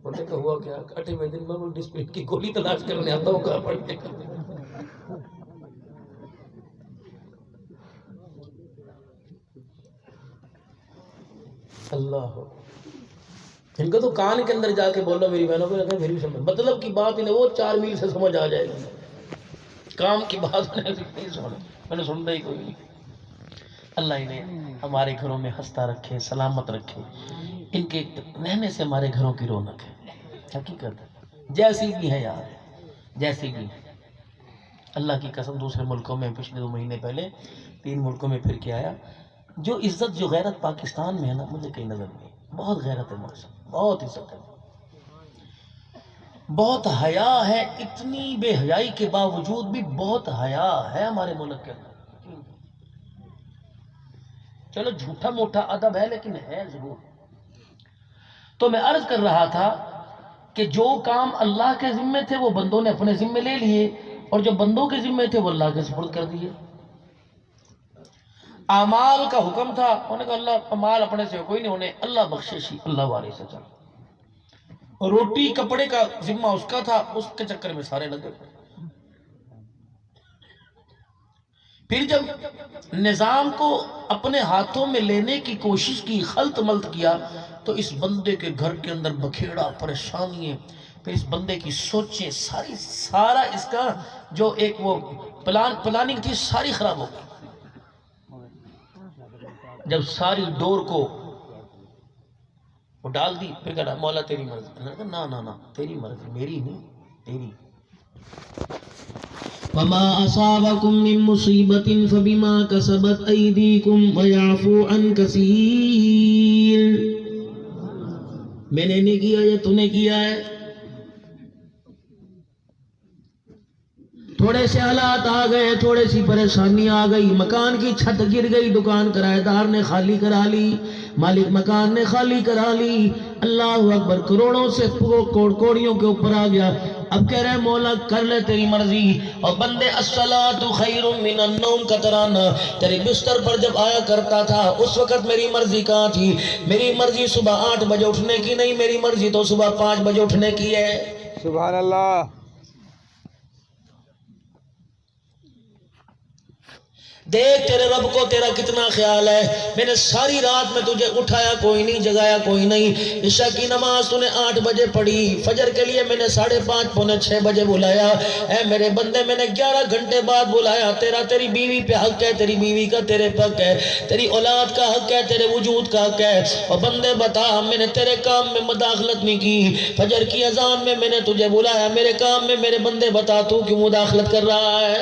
انہوں نے کہا ہوا کیا 8ویں دن میں وہ ڈسپلین کی گولی تلاش کرنے آتا ہوں کہاں پڑھنے کا. اللہ ان کو تو کان کے اندر جا کے بولو میری بہنوں کو پھر بھی سمجھ مطلب کی بات انہیں وہ 4 میل سے سمجھ آ جائے گا. کام کی بات نہیں سنا میں نے سننا ہی کوئی نہیں. اللہ انہیں ہمارے گھروں میں ہنستا رکھے سلامت رکھے. ان کے رہنے سے ہمارے گھروں کی رونق ہے. حقیقت ہے جیسی بھی ہے یار جیسی بھی ہے. اللہ کی قسم دوسرے ملکوں میں پچھلے 2 مہینے پہلے 3 ملکوں میں پھر کے آیا. جو عزت جو غیرت پاکستان میں ہے نا مجھے کہیں نظر نہیں. بہت غیرت ہے ماشاء بہت عزت ہے بہت حیا ہے. اتنی بے حیائی کے باوجود بھی بہت حیا ہے ہمارے ملک کے اندر. چلو جھوٹا موٹا ادب ہے لیکن ہے ضرور. تو میں عرض کر رہا تھا کہ جو کام اللہ کے ذمے تھے وہ بندوں نے اپنے ذمے لے لیے اور جو بندوں کے ذمے تھے وہ اللہ کے سپرد کر دیے. اعمال کا حکم تھا انہوں نے کہا اللہ اعمال اپنے سے کوئی نہیں ہونے اللہ بخششی اللہ والے سے چل. روٹی کپڑے کا ذمہ اس کا تھا اس کے چکر میں سارے لگے. پھر جب نظام کو اپنے ہاتھوں میں لینے کی کوشش کی خلط ملط کیا تو اس بندے کے گھر کے اندر بکھیڑا پریشانیاں. پھر اس بندے کی سوچیں سارا اس کا جو ایک وہ پلاننگ تھی ساری خراب ہو گئی. جب ساری ڈور کو وہ ڈال دی پھر کہا مولا تیری مرضی. میں نے کہا نا تیری مرضی میری نہیں تیری. وما اصابکم من مصیبت فبما کسبت ایدیکم ویعفو عن کثیر. میں نے نہیں کیا یا تو نے کیا ہے. تھوڑے سے حالات آ گئے، تھوڑے سی پریشانی آ گئی، مکان کی چھت گر گئی، دکان کرایہ دار نے خالی کرا لی، مالک مکان نے خالی کرا لی، اللہ اکبر، کروڑوں سے کوڑیوں کے اوپر آ گیا۔ اب کہہ رہے مولا کر لے تیری مرضی، اور بندے الصلاۃ خیر من النوم کا ترانہ تیرے بستر پر جب آیا کرتا تھا اس وقت میری مرضی کہاں تھی؟ میری مرضی صبح 8 بجے اٹھنے کی نہیں، میری مرضی تو صبح 5 بجے اٹھنے کی ہے۔ سبحان اللہ۔ دیکھ تیرے رب کو تیرا کتنا خیال ہے، میں نے ساری رات میں تجھے اٹھایا کوئی نہیں، جگایا کوئی نہیں، عشاء کی نماز تو نے 8 بجے پڑھی، فجر کے لیے میں نے 5:30 پونے 6 بجے بلایا، اے میرے بندے میں نے 11 گھنٹے بعد بلایا، تیری بیوی پہ حق ہے، تیری بیوی کا تیرے پہ حق ہے، تیری اولاد کا حق ہے، تیرے وجود کا حق ہے، اور بندے بتا میں نے تیرے کام میں مداخلت نہیں کی، فجر کی اذان میں نے تجھے بلایا، میرے کام میں میرے بندے بتا تو کیوں مداخلت کر رہا ہے؟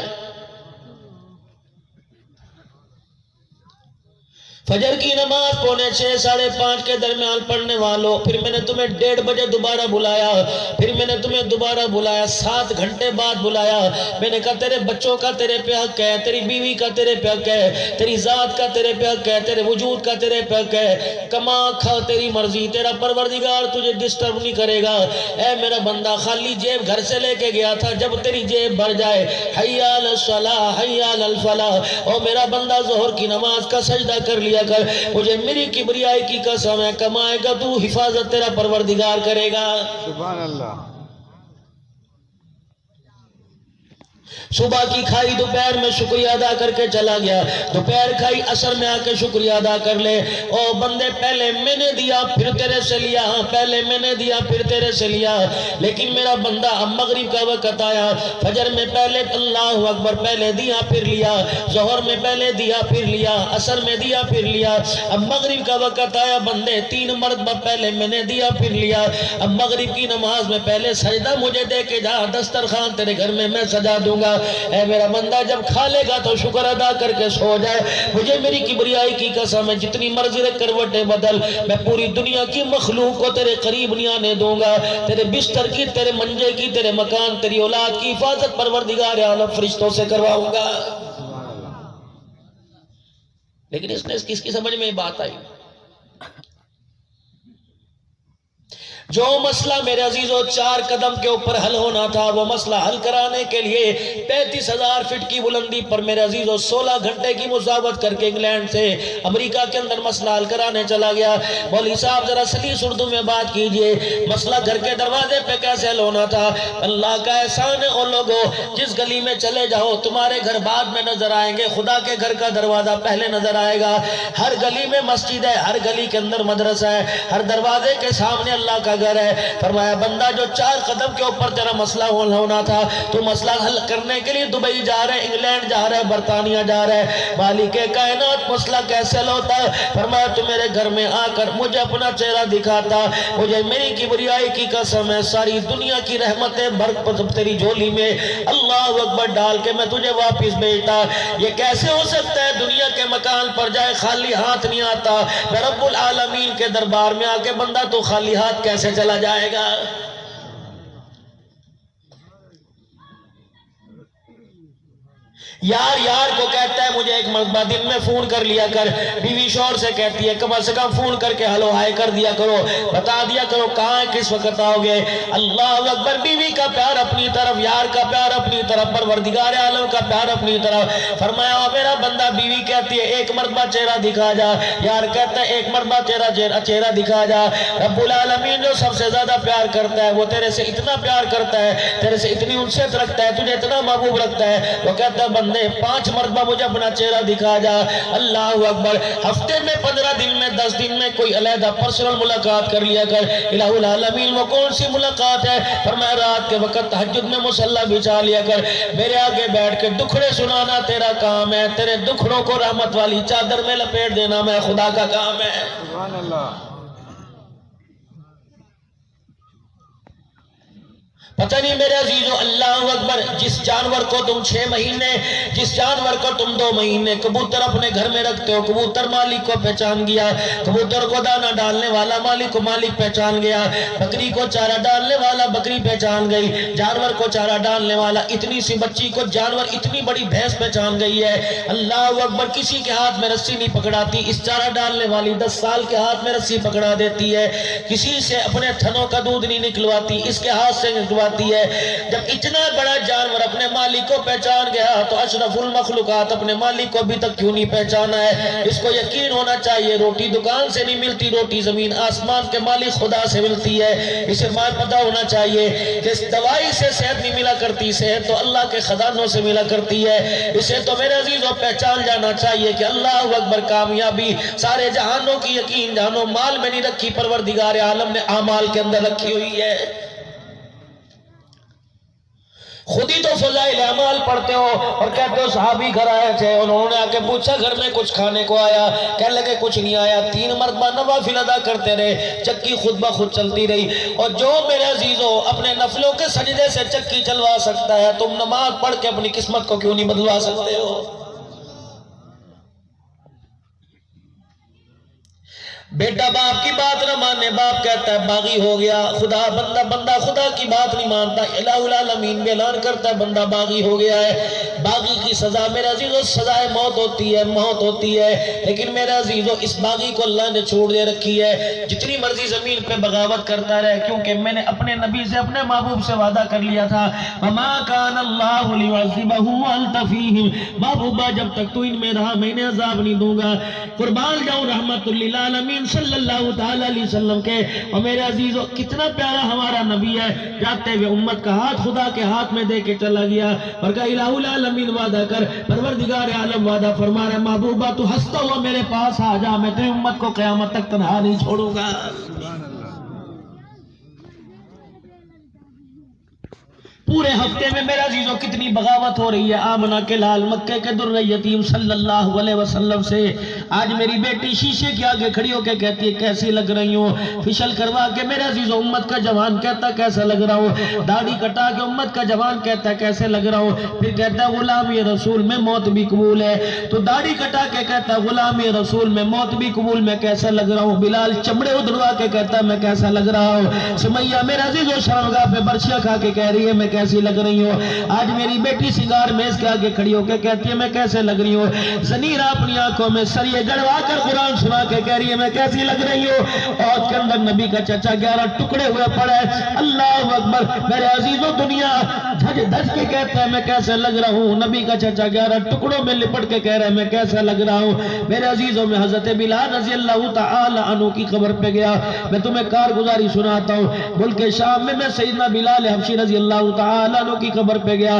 فجر کی نماز پونے 6 5:30 کے درمیان پڑھنے والوں، پھر میں نے تمہیں 1:30 بجے دوبارہ بلایا، پھر میں نے تمہیں دوبارہ بلایا، 7 گھنٹے بعد بلایا، میں نے کہا تیرے بچوں کا تیرے پہ حق ہے، تیری بیوی کا تیرے پہ حق ہے، تیری ذات کا تیرے پہ حق ہے، تیرے وجود کا تیرے پہ حق ہے، کما کھا تیری مرضی، تیرا پروردگار تجھے ڈسٹرب نہیں کرے گا۔ اے میرا بندہ خالی جیب گھر سے لے کے گیا تھا، جب تیری جیب بھر جائے حی علی الصلاۃ حی علی الفلاح، او میرا بندہ ظہر کی نماز کا سجدہ کر لیا کر، مجھے میری کبریائی کی قسم ہے کمائے گا تو حفاظت تیرا پروردگار کرے گا۔ سبحان اللہ۔ صبح کی کھائی دوپہر میں شکریہ ادا کر کے چلا گیا، دوپہر کھائی عصر میں آ کے شکریہ ادا کر لے، او بندے پہلے میں نے دیا پھر تیرے سے لیا، پہلے میں نے دیا پھر تیرے سے لیا، لیکن میرا بندہ اب مغرب کا وقت آیا، فجر میں پہلے اللہ اکبر پہلے دیا پھر لیا، ظہر میں پہلے دیا پھر لیا، عصر میں دیا پھر لیا، اب مغرب کا وقت آیا بندے 3 مرتبہ پہلے میں نے دیا پھر لیا، اب مغرب کی نماز میں پہلے سجدہ مجھے دے کے جا، دسترخوان تیرے گھر میں سجا دوں گا۔ اے میرا بندہ جب کھا لے گا تو شکر ادا کر کے سو جائے، مجھے میری کبریائی کی قسم ہے جتنی مرضی رکھ کروٹیں بدل، میں پوری دنیا کی مخلوق کو تیرے قریب نہیں آنے دوں گا، تیرے بستر کی، تیرے منجے کی، تیرے مکان، تیری اولاد کی حفاظت پروردگار عالم فرشتوں سے کرواؤں گا۔ لیکن اس کی سمجھ میں بات آئی، جو مسئلہ میرے عزیزوں 4 قدم کے اوپر حل ہونا تھا، وہ مسئلہ حل کرانے کے لیے 35,000 فٹ کی بلندی پر میرے عزیزوں 16 گھنٹے کی مسافت کر کے انگلینڈ سے امریکہ کے اندر مسئلہ حل کرانے چلا گیا۔ مولوی صاحب ذرا سلیس اردو میں بات کیجئے، مسئلہ گھر کے دروازے پہ کیسے حل ہونا تھا؟ اللہ کا احسان ہے او لوگوں، جس گلی میں چلے جاؤ تمہارے گھر بعد میں نظر آئیں گے، خدا کے گھر کا دروازہ پہلے نظر آئے گا، ہر گلی میں مسجد ہے، ہر گلی کے اندر مدرسہ ہے، ہر دروازے کے سامنے اللہ کا گھر ہے۔ فرمایا بندہ جو 4 قدم کے اوپر تیرا مسئلہ حل ہونا تھا، تو مسئلہ حل کرنے کے لیے دبئی جا رہے، انگلینڈ جا رہے، برطانیہ جا رہے، مالک کائنات مسئلہ کیسے حل ہوتا ہے؟ فرمایا تو میرے گھر میں آ کر مجھے اپنا چہرہ دکھاتا، مجھے میری کبریائی کی قسم ہے ساری دنیا کی رحمتیں برکت تیری جھولی میں اللہ اکبر ڈال کے میں تجھے واپس بھیجتا۔ یہ کیسے ہو سکتا ہے دنیا کے مکان پر جائے خالی ہاتھ نہیں آتا؟ میں رب العالمین کے دربار میں آ کے بندہ تو خالی ہاتھ کیسے چلا جائے گا؟ یار کو کہتا ہے مجھے ایک مرتبہ دن میں فون کر لیا کر، بیوی شوہر سے کہتی ہے کم از کم فون کر کے ہلو ہائے کر دیا کرو، بتا دیا کرو کہاں ہے، کس وقت آؤ گے۔ اللہ اکبر، بیوی کا پیار اپنی طرف، یار کا پیار اپنی طرف، پروردگار عالم کا پیار اپنی طرف۔ فرمایا میرا بندہ، بیوی کہتی ہے ایک مرتبہ چہرہ دکھا جا، یار کہتا ہے ایک مرتبہ چہرہ دکھا جا۔ رب العالمین جو سب سے زیادہ پیار کرتا ہے، وہ تیرے سے اتنا پیار کرتا ہے، تیرے سے اتنی انست رکھتا ہے، تجھے اتنا محبوب رکھتا ہے، وہ کہتا ہے بندے 5 مرتبہ مجھے اپنا چہرہ دکھا جا۔ اللہ اکبر، ہفتے میں 15 دن میں 10 دن میں کوئی علیحدہ پرسنل ملاقات کر لیا کر۔ الہ العالمین وہ کون سی ملاقات ہے؟ فرمایا رات کے وقت تہجد میں مصلی بچھا لیا کر، میرے آگے بیٹھ کے دکھڑے سنانا تیرا کام ہے، تیرے دکھڑوں کو رحمت والی چادر میں لپیٹ دینا میں خدا کا کام ہے۔ سبحان اللہ۔ پتہ نہیں میرے عزیزو، اللہ اکبر، جس جانور کو تم 6 مہینے، جس جانور کو تم 2 مہینے کبوتر اپنے گھر میں رکھتے ہو، کبوتر مالک کو پہچان گیا، کبوتر کو دانہ ڈالنے والا مالک کو مالک پہچان گیا، بکری کو چارہ ڈالنے والا بکری پہچان گئی، جانور کو چارہ ڈالنے والا اتنی سی بچی کو جانور اتنی بڑی بھینس پہچان گئی ہے۔ اللہ اکبر، کسی کے ہاتھ میں رسی نہیں پکڑاتی، اس چارہ ڈالنے والی 10 سال کے ہاتھ میں رسی پکڑا دیتی ہے، کسی سے اپنے تھنوں کا دودھ نہیں نکلواتی، اس کے ہاتھ سے نکلواتی ہے۔ جب اتنا بڑا جانور اپنے مالک کو پہچان گیا تو اشرف المخلوقات اپنے مالک کو ابھی تک کیوں نہیں پہچانا ہے؟ اس کو یقین ہونا چاہیے روٹی دکان سے نہیں ملتی، روٹی زمین آسمان کے مالک خدا سے ملتی ہے۔ اسے بات پتہ ہونا چاہیے کہ اس دوائی سے صحت نہیں ملا کرتی، صحت تو اللہ کے خزانوں سے ملا کرتی ہے۔ اسے تو میرے عزیزوں پہچان جانا چاہیے کہ اللہ اکبر، کامیابی سارے جہانوں کی یقین جانو مال میں نہیں رکھی، پروردگار عالم نے اعمال کے اندر رکھی ہوئی ہے۔ خود ہی تو فضائل اعمال پڑھتے ہو اور کہتے ہو صحابی گھر آئے تھے، انہوں نے آ کے پوچھا گھر میں کچھ کھانے کو آیا؟ کہنے لگے کچھ نہیں آیا۔ 3 مرتبہ نوافل ادا کرتے رہے، چکی خود بخود چلتی رہی۔ اور جو میرے عزیزو اپنے نفلوں کے سجدے سے چکی چلوا سکتا ہے، تم نماز پڑھ کے اپنی قسمت کو کیوں نہیں بدلوا سکتے ہو؟ بیٹا باپ کی بات نہ مانے، باپ کہتا ہے باغی ہو گیا، خدا بندہ خدا کی بات نہیں مانتا، الہ العالمین بھی اعلان کرتا ہے بندہ باغی ہو گیا ہے۔ باغی کی سزا میرے عزیزو سزائے موت ہوتی ہے، موت ہوتی ہے، لیکن میرے عزیزو اس باغی کو اللہ نے چھوڑ دے رکھی ہے، جتنی مرضی زمین پہ بغاوت کرتا رہے، کیونکہ میں نے اپنے نبی سے اپنے محبوب سے وعدہ کر لیا تھا، وَمَا كَانَ اللَّهُ لِيُعَذِّبَهُمْ وَأَنْتَ فِيهِمْ، محبوبہ جب تک تو ان میں رہا میں انہیں عذاب نہیں دوں گا۔ قربان جاؤں رحمت للعالمین صلی اللہ تعالیٰ علیہ وسلم کے۔ اور میرے عزیزو کتنا پیارا ہمارا نبی ہے، جاتے ہوئے امت کا ہاتھ خدا کے ہاتھ میں دے کے چلا گیا اور کہا الہ العالمین وعدہ کر، پروردگار عالم وعدہ فرما رہے محبوبہ تو ہنستا ہوا میرے پاس آ جا، میں تیری امت کو قیامت تک تنہا نہیں چھوڑوں گا۔ پورے ہفتے میں میرے عزیزوں کتنی بغاوت ہو رہی ہے آمنہ کے لال مکے کے در یتیم صلی اللہ علیہ وسلم سے۔ آج میری بیٹی شیشے کے آگے کھڑی ہو کے کہتی ہے کیسی لگ رہی ہوں، فشل کروا کے میرے عزیزوں امت کا جوان کہتا کیسا لگ رہا ہوں، داڑھی کٹا کے امت کا جوان کہتا کیسے لگ رہا ہوں، پھر کہتا ہے غلامی رسول میں موت بھی قبول ہے، تو داڑھی کٹا کے کہتا ہے غلامی رسول میں موت بھی قبول، میں کیسا لگ رہا ہوں، بلال چمڑے ادھروا کے کہتا ہے میں کیسا لگ رہا ہوں، سمیہ میرے عزیزوں شرمگاہ پہ برشیاں کھا کے کہہ رہی ہے میں کیسی لگ رہی ہوں۔ آج میری بیٹی سنگار میز کے آگے کھڑی ہو کے کہتی ہے میں کیسے لگ رہی ہوں، زنیرہ اپنی آنکھوں میں سریے جڑوا کر قرآن سنا کے کہہ رہی ہے میں کیسی لگ رہی ہوں، اور کے اندر نبی کا چچا 11 ٹکڑے ہوئے پڑے، اللہ اکبر میرے عزیزوں دنیا دھج دھج کے کہتا ہے میں کیسے لگ رہا ہوں، نبی کا چچا 11 ٹکڑوں میں لپٹ کے کہہ رہا ہے میں کیسا لگ رہا ہوں۔ میرے عزیزوں میں حضرت بلال رضی اللہ تعالی عنہ کی قبر پہ گیا، میں تمہیں کارگزاری سناتا ہوں، ملک شام میں سیدنا بلال حبشی رضی اللہ تعالی عنہ کی قبر پہ گیا۔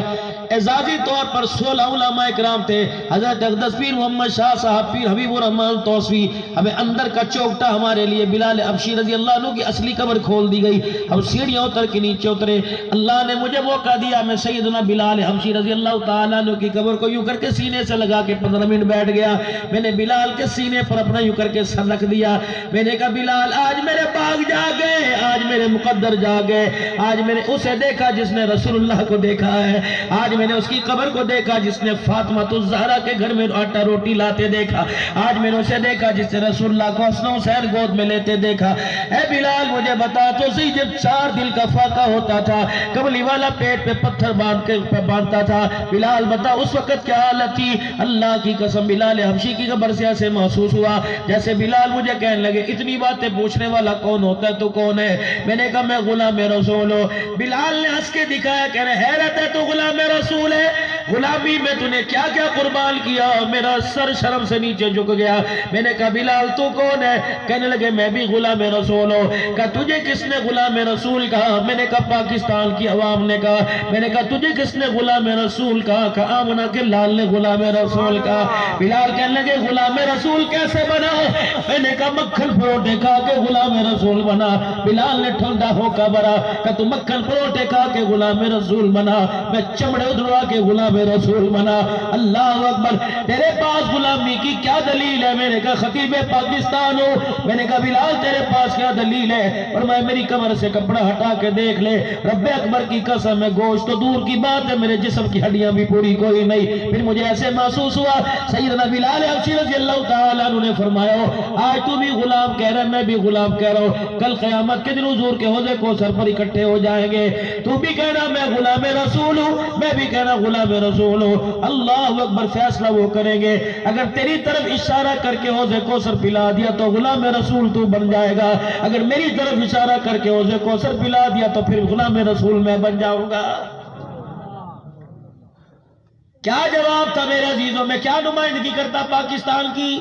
اعزازی طور پر 16 علماء اکرام تھے، حضرت اقدس پیر محمد شاہ صاحب، پیر حبیب الرحمن توسوی، ہمیں اندر کا چوکٹا ہمارے لیے بلال حبشی رضی اللہ عنہ کی اصلی قبر کھول دی گئی، ہم سیڑھیاں اتر کے نیچے اترے، اللہ نے مجھے موقع دیا، میں سیدنا بلال حبشی رضی اللہ تعالیٰ عنہ کی قبر کو یوں کر کے سینے سے لگا کے 15 منٹ بیٹھ گیا، میں نے بلال کے سینے پر اپنا یوں کر کے سر رکھ دیا، میں نے کہا بلال آج میرے باغ جا گئے، آج میرے مقدر جا گئے، آج میں نے اسے دیکھا جس نے رسول اللہ کو دیکھا ہے، آج میں نے اس کی قبر کو دیکھا جس نے فاطمہ الزہرا کے گھر میں آٹا روٹی لاتے دیکھا، آج میں نے اسے دیکھا جس نے رسول اللہ کو حسن حسین گود میں لیتے دیکھا۔ اے بلال مجھے بتا تو صحیح، جب 4 دل کا فاقہ ہوتا تھا، کملی والا پیٹ پہ پتھر باندھتا تھا، بلال بتا اس وقت کیا حالت تھی؟ اللہ کی قسم بلال حبشی کی قبر سے ایسے محسوس ہوا جیسے بلال مجھے کہنے لگے اتنی باتیں پوچھنے والا کون ہوتا ہے تو کون ہے؟ میں نے کہا میں غلام رسول ہوں۔ بلال نے ہنس کے دکھایا، کہہ رہے حیرت ہے تو غلام رسول ہے، غلامی میں تو نے کیا کیا قربان کیا؟ میرا سر شرم سے نیچے جھک گیا۔ میں نے کہا بلال تو کون ہے؟ کہنے لگے میں بھی غلام رسول ہوں۔ کہا تجھے کس نے غلام رسول کہا؟ میں نے کہا پاکستان کی عوام نے کہا۔ میں نے کہا تجھے کس نے غلام رسول کہا؟ کہا آمنہ کے لال نے غلام رسول کہا۔ بلال کہنے لگے غلام رسول کیسے بنا؟ میں نے کہا مکھن پروٹے کھا کے غلام رسول بنا۔ بلال نے ٹھنڈا ہو کا برا، کہا تو مکھن پروٹے کھا کے غلام رسول بنا، میں چمڑے ادھروا کے غلام غلام رسول بنا۔ اللہ اکبر، تیرے پاس غلامی کی کیا دلیل ہے؟ میں نے کہا خطیب پاکستان ہو۔ میں نے کہا بلال تیرے پاس کیا دلیل ہے؟ اور میں میری کمر سے کپڑا ہٹا کے دیکھ لے، رب اکبر کی قسم ہے گوشت تو دور کی بات ہے، میرے جسم کی ہڈیاں بھی پوری کوئی نہیں۔ پھر مجھے ایسے محسوس ہوا سیدنا بلال حبشی رضی اللہ تعالیٰ عنہ نے فرمایا آج تو بھی غلام کہہ رہا ہے، میں بھی غلام کہہ رہا ہوں، کل قیامت کے دن حضور کے حوض کوثر پر اکٹھے ہو جائیں گے، تو بھی کہنا میں غلام رسول ہوں، میں بھی کہنا غلام رسول ہوں۔ اللہ اکبر، فیصلہ وہ کریں گے، اگر تیری طرف اشارہ کر کے حوض کوثر پلا دیا تو غلام رسول تو بن جائے گا، اگر میری طرف اشارہ کر کے حوض کوثر پلا دیا تو پھر غلام رسول میں بن جاؤں گا۔ کیا جواب تھا میرے عزیزوں؟ میں کیا نمائندگی کرتا پاکستان کی؟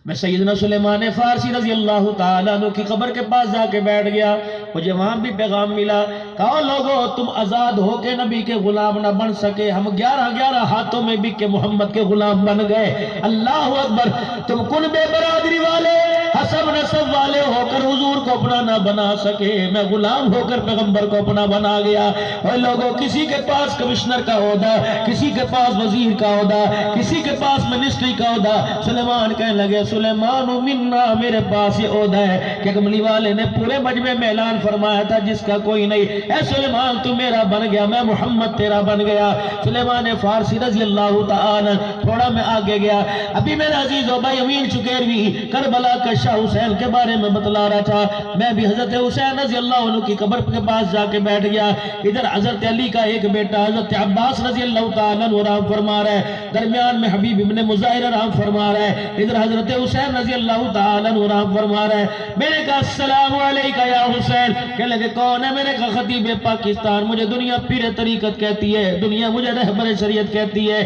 میں سیدنا سلیمان فارسی رضی اللہ تعالیٰ عنہ کی قبر کے پاس جا کے بیٹھ گیا، مجھے وہاں بھی پیغام ملا، کہا لوگو تم آزاد ہو کے نبی کے غلام نہ بن سکے، ہم 11 ہاتھوں میں بک کے محمد کے غلام بن گئے۔ اللہ اکبر، تم کن بے برادری والے حسب نسب والے ہو کر حضور کو اپنا نہ بنا سکے، میں غلام ہو کر پیغمبر کو اپنا بنا گیا۔ اور لوگوں کسی کے پاس کمشنر کا عہدہ، کسی کے پاس وزیر کا عہدہ، کسی کے پاس منسٹری کا عہدہ، سلیمان کہنے لگے سلیمان منا، میرے پاس یہ عہدہ ہے کہ کملی والے نے پورے مجمع میں اعلان فرمایا تھا جس کا کوئی نہیں، اے سلیمان تو میرا بن گیا، میں محمد تیرا بن گیا۔ سلیمان فارسی رضی اللہ تعالی، تھوڑا میں آگے گیا، ابھی میرا عزیز و بھائی امین چکیروی کربلا کا شاہ حسین کے بارے میں بتلا رہا تھا، میں بھی حضرت حسین رضی اللہ عنہ کی قبر کے پاس جا کے بیٹھ گیا۔ ادھر حضرت علی کا ایک بیٹا حضرت عباس رضی اللہ تعالیٰ عنہ آرام فرما رہا ہے، درمیان میں حبیب ابن مظاہر آرام فرما رہا ہے، ادھر حضرت حسین رضی اللہ تعالیٰ عنہ آرام فرما رہا ہے۔ میں نے کہا السلام علیکہ یا حسین، کہنے لگے کون ہے؟ میں نے کہا خطیب پاکستان، مجھے دنیا پیر طریقت کہتی ہے، دنیا مجھے رہبر شریعت کہتی ہے۔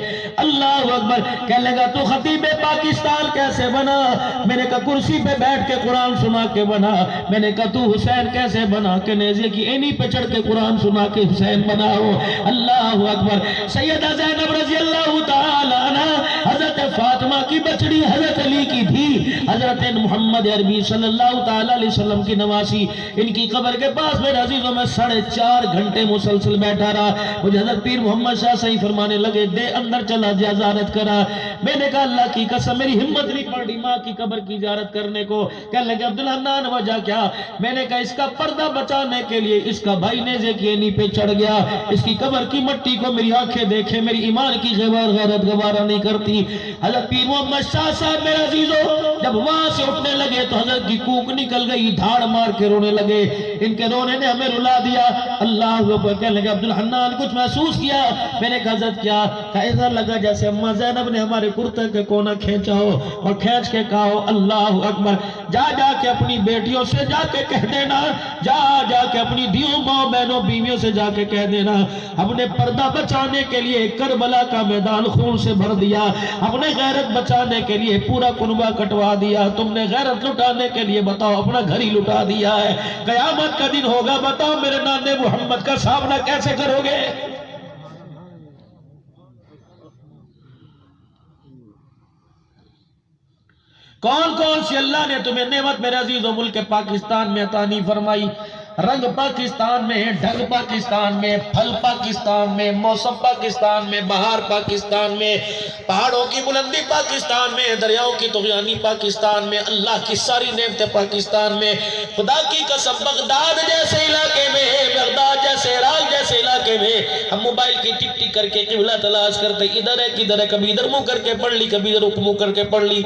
اللہ اکبر، کہنے لگا تو خطیب پاکستان کیسے بنا؟ میں نے کہا کرسی پہ بیٹھ کے قرآن سنا کے بنا۔ میں نے کہا تو حسین کیسے بنا؟ کہ نیزے کی اینی پہ چڑھ کے قرآن سنا کے حسین بنا ہو۔ اللہ اکبر، سیدہ زینب رضی اللہ تعالی عنہ حضرت فاطمہ کی بچڑی حضرت علی کی تھی، حضرت محمد عربی صلی اللہ تعالی علیہ وسلم کی نواسی، ان کی قبر کے پاس میرے عزیزوں میں 4.5 گھنٹے مسلسل بیٹھا رہا۔ مجھے حضرت پیر محمد شاہ صحیح فرمانے لگے دے اندر چلا جا زیارت کرا۔ میں نے کہا اللہ کی قسم میری ہمت نہیں پڑی ماں کی قبر کی زیارت کرنے کو۔ کہنے لگے عبدالحنان وجہ کیا؟ میں نے کہا اس کا پردہ بچانے کے لیے اس کا بھائی نیزے کی اینی پہ چڑھ گیا، اس کی قبر کی مٹی کو میری آنکھیں دیکھیں، میری ایمان کی غیرت گوارا نہیں کرتی۔ حضرت پیر محمد شاہ صاحب میرے عزیزوں جب وہاں سے اٹھنے لگے تو حضرت کی کوک نکل گئی، دھاڑ مار کے رونے لگے، ان کے رونے نے ہمیں رلا دیا۔ اللہ اکبر، کہنے لگے عبدالحنان کچھ محسوس کیا؟ میں نے کہا حضرت کیا؟ ایسا لگا جیسے اماں زینب نے ہمارے کرتے کے کونا کھینچا ہو اور کھینچ کے کہا ہو اللہ اکبر، جا کے اپنی بیٹیوں سے جا کے کہہ دینا، جا کے اپنی دیوں ماں بہنوں بیویوں سے جا کے کہہ دینا ہم نے پردہ بچانے کے لیے کربلا کا میدان خون سے بھر دیا، ہم نے غیرت بچانے کے لیے پورا کنبہ کٹوا دیا، تم نے غیرت لٹانے کے لیے بتاؤ اپنا گھر ہی لٹا دیا ہے، قیامت کا دن ہوگا بتاؤ میرے نانے محمد کا سامنا کیسے کرو گے؟ کون سی اللہ نے تمہیں نعمت میرے عزیز و ملک پاکستان میں عطا نہیں فرمائی؟ رنگ پاکستان میں، ڈھنگ پاکستان میں، پھل پاکستان میں، موسم پاکستان میں، بہار پاکستان میں، پہاڑوں کی بلندی پاکستان میں، دریاؤں کی طغیانی پاکستان میں، اللہ کی ساری نعمتیں پاکستان میں۔ خدا کی قسم بغداد جیسے علاقے میں، بغداد جیسے عراق جیسے علاقے میں ہم موبائل کی ٹک ٹک کر کے قبلہ تلاش کرتے، ادھر ہے کدھر ہے، کبھی ادھر منہ کر کے پڑھ لی، کبھی ادھر منہ کر کے پڑھ لی۔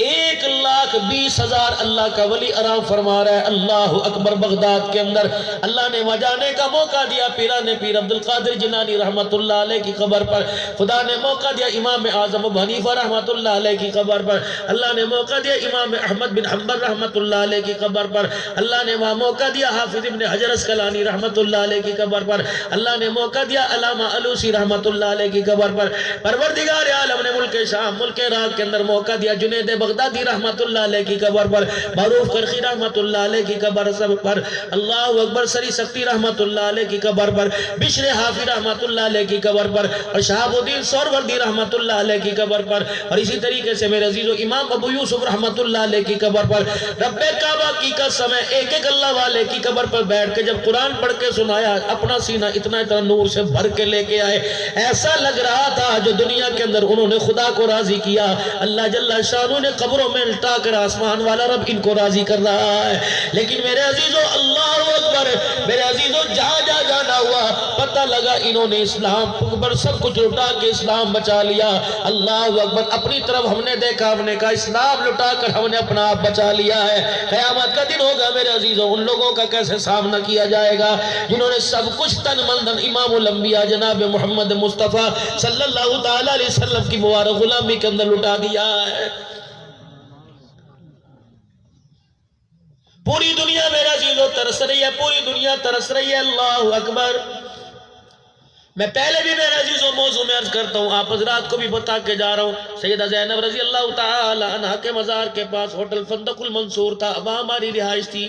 1,20,000 اللہ کا ولی آرام فرما رہا ہے اللہ اکبر بغداد کے اندر۔ اللہ نے وہاں جانے کا موقع دیا پیران پیر عبدالقادر جیلانی رحمت اللہ علیہ کی قبر پر، خدا نے موقع دیا امام اعظم ابو حنیفہ رحمت اللہ علیہ کی قبر پر، اللہ نے موقع دیا امام احمد بن حنبل رحمت اللہ علیہ کی قبر پر، اللہ نے وہاں موقع دیا حافظ ابن حجر اسقلانی رحمت اللہ علیہ کی قبر پر، اللہ نے موقع دیا علامہ علوسی رحمت اللہ علیہ کی قبر پر، پروردگار عالم نے ملک شام ملک عراق کے اندر موقع دیا جنید بغدادی رحمت اللہ علیہ کی قبر پر، معروف کرخی رحمت اللہ علیہ کی قبر پر، اللہ اللہ اکبر سری سکتی رحمت اللہ علیہ کی قبر پر، بشر حافظ رحمت اللہ علیہ کی قبر پر، اور شہاب الدین سہروردی رحمت اللہ علیہ کی قبر پر، اور اسی طریقے سے میرے عزیزو امام ابو یوسف رحمت اللہ علیہ کی قبر پر، رب کعبہ کی قسم ہے ایک ایک اللہ والے کی قبر پر بیٹھ کے جب قرآن پڑھ کے سنایا، اپنا سینہ اتنا نور سے بھر کے لے کے آئے، ایسا لگ رہا تھا جو دنیا کے اندر انہوں نے خدا کو راضی کیا، اللہ جل شانہ نے قبروں میں لٹا کر آسمان والا رب ان کو راضی کر رہا ہے۔ لیکن میرے عزیزو اللہ اکبر، میرے عزیزو جہاں جہاں جانا ہوا پتہ لگا انہوں نے اسلام پر سب کچھ لٹا کے اسلام بچا لیا۔ اللہ اکبر، اپنی طرف ہم نے دیکھا، ہم نے کہا اسلام لٹا کر ہم نے اپنا آپ بچا لیا ہے۔ قیامت کا دن ہوگا میرے عزیزو، ان لوگوں کا کیسے سامنا کیا جائے گا جنہوں نے سب کچھ تن من دھن امام الانبیاء جناب محمد مصطفیٰ صلی اللہ تعالی علیہ وسلم کی مبارک غلامی کے اندر لٹا دیا ہے۔ پوری دنیا میرا عزیزو ترس رہی ہے، پوری دنیا ترس رہی ہے۔ اللہ اکبر، میں پہلے بھی میرے عزیزو موضوع میں عرض کرتا ہوں، آپ حضرات کو بھی بتا کے جا رہا ہوں، سیدہ زینب رضی اللہ تعالی عنہ کے مزار کے پاس ہوٹل فندق المنصور تھا، اب ہماری رہائش تھی۔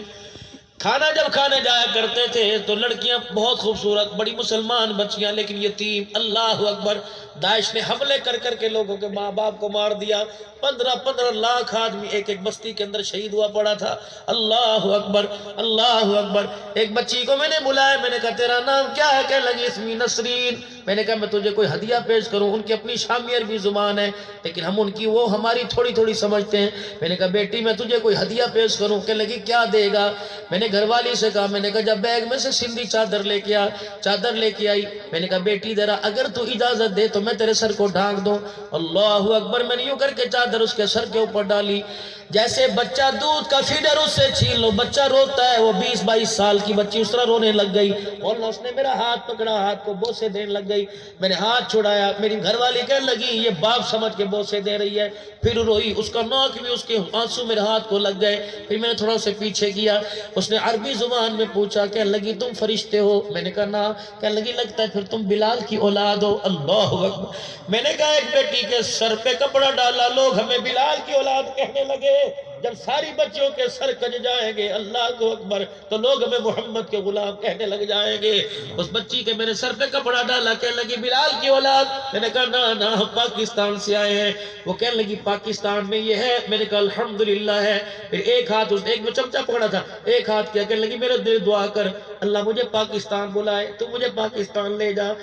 کھانا جب کھانے جایا کرتے تھے تو لڑکیاں بہت خوبصورت، بڑی مسلمان بچیاں، لیکن یتیم۔ اللہ اکبر، داعش نے حملے کر کر کے لوگوں کے ماں باپ کو مار دیا، 15 لاکھ آدمی ایک ایک بستی کے اندر شہید ہوا پڑا تھا۔ اللہ اکبر، اللہ اکبر۔ ایک بچی کو میں نے بلایا، میں نے کہا تیرا نام کیا ہے؟ کہنے لگی اسمی نسرین۔ میں نے کہا میں تجھے کوئی ہدیہ پیش کروں؟ ان کی اپنی شامی عربی زبان ہے لیکن ہم ان کی وہ ہماری تھوڑی تھوڑی سمجھتے ہیں۔ میں نے کہا بیٹی میں تجھے کوئی ہدیہ پیش کروں؟ کہنے لگی کیا دے گا؟ میں نے گھر والی سے کہا، میں نے کہا جب بیگ میں سے سندھی چادر لے کے چادر لے کے آئی، میں نے کہا بیٹی ذرا اگر تو اجازت دے تو میں تیرے سر کو ڈھانک دوں۔ اللہ اکبر، میں نے یوں کر کے چادر اس کے سر کے اوپر ڈالی، جیسے بچہ دودھ کا فیڈر اس سے چھین لو، بچہ روتا ہے، وہ 20-22 سال کی بچی اس طرح رونے لگ گئی، اور اس نے میرا ہاتھ پکڑا، ہاتھ کو بوسے دینے لگ گئی۔ میں نے ہاتھ چھڑایا، میری گھر والی کہنے لگی یہ باپ سمجھ کے بوسے دے رہی ہے، پھر روئی، اس کا ناک بھی اس کے آنسو میرے ہاتھ کو لگ گئے۔ پھر میں نے تھوڑا سے پیچھے کیا، اس نے عربی زبان میں پوچھا، کہنے لگی تم فرشتے ہو؟ میں نے کہا نا۔ کہنے لگی لگتا ہے پھر تم بلال کی اولاد ہو۔ اللہ اکبر، میں نے کہا ایک بیٹی کے سر پہ کپڑا ڈالا، لوگ ہمیں بلال کی اولاد کہنے لگے، جب ساری بچیوں کے سر کج جائیں گے اللہ اکبر تو لوگ ہمیں محمد کے غلام کہنے لگ جائیں گے۔ اس بچی کے میں نے سر پہ کپڑا ڈالا، کہنے لگی بلال کی اولاد۔ میں نے کہا نا ہم پاکستان سے آئے ہیں۔ وہ کہنے لگی پاکستان میں یہ ہے؟ میں نے کہا الحمدللہ ہے۔ پھر ایک ہاتھ اس نے ایک میں چمچہ پکڑا تھا، ایک ہاتھ کیا، کہنے لگی میرے دل دعا کر اللہ مجھے پاکستان بلائے، تو مجھے پاکستان لے جا۔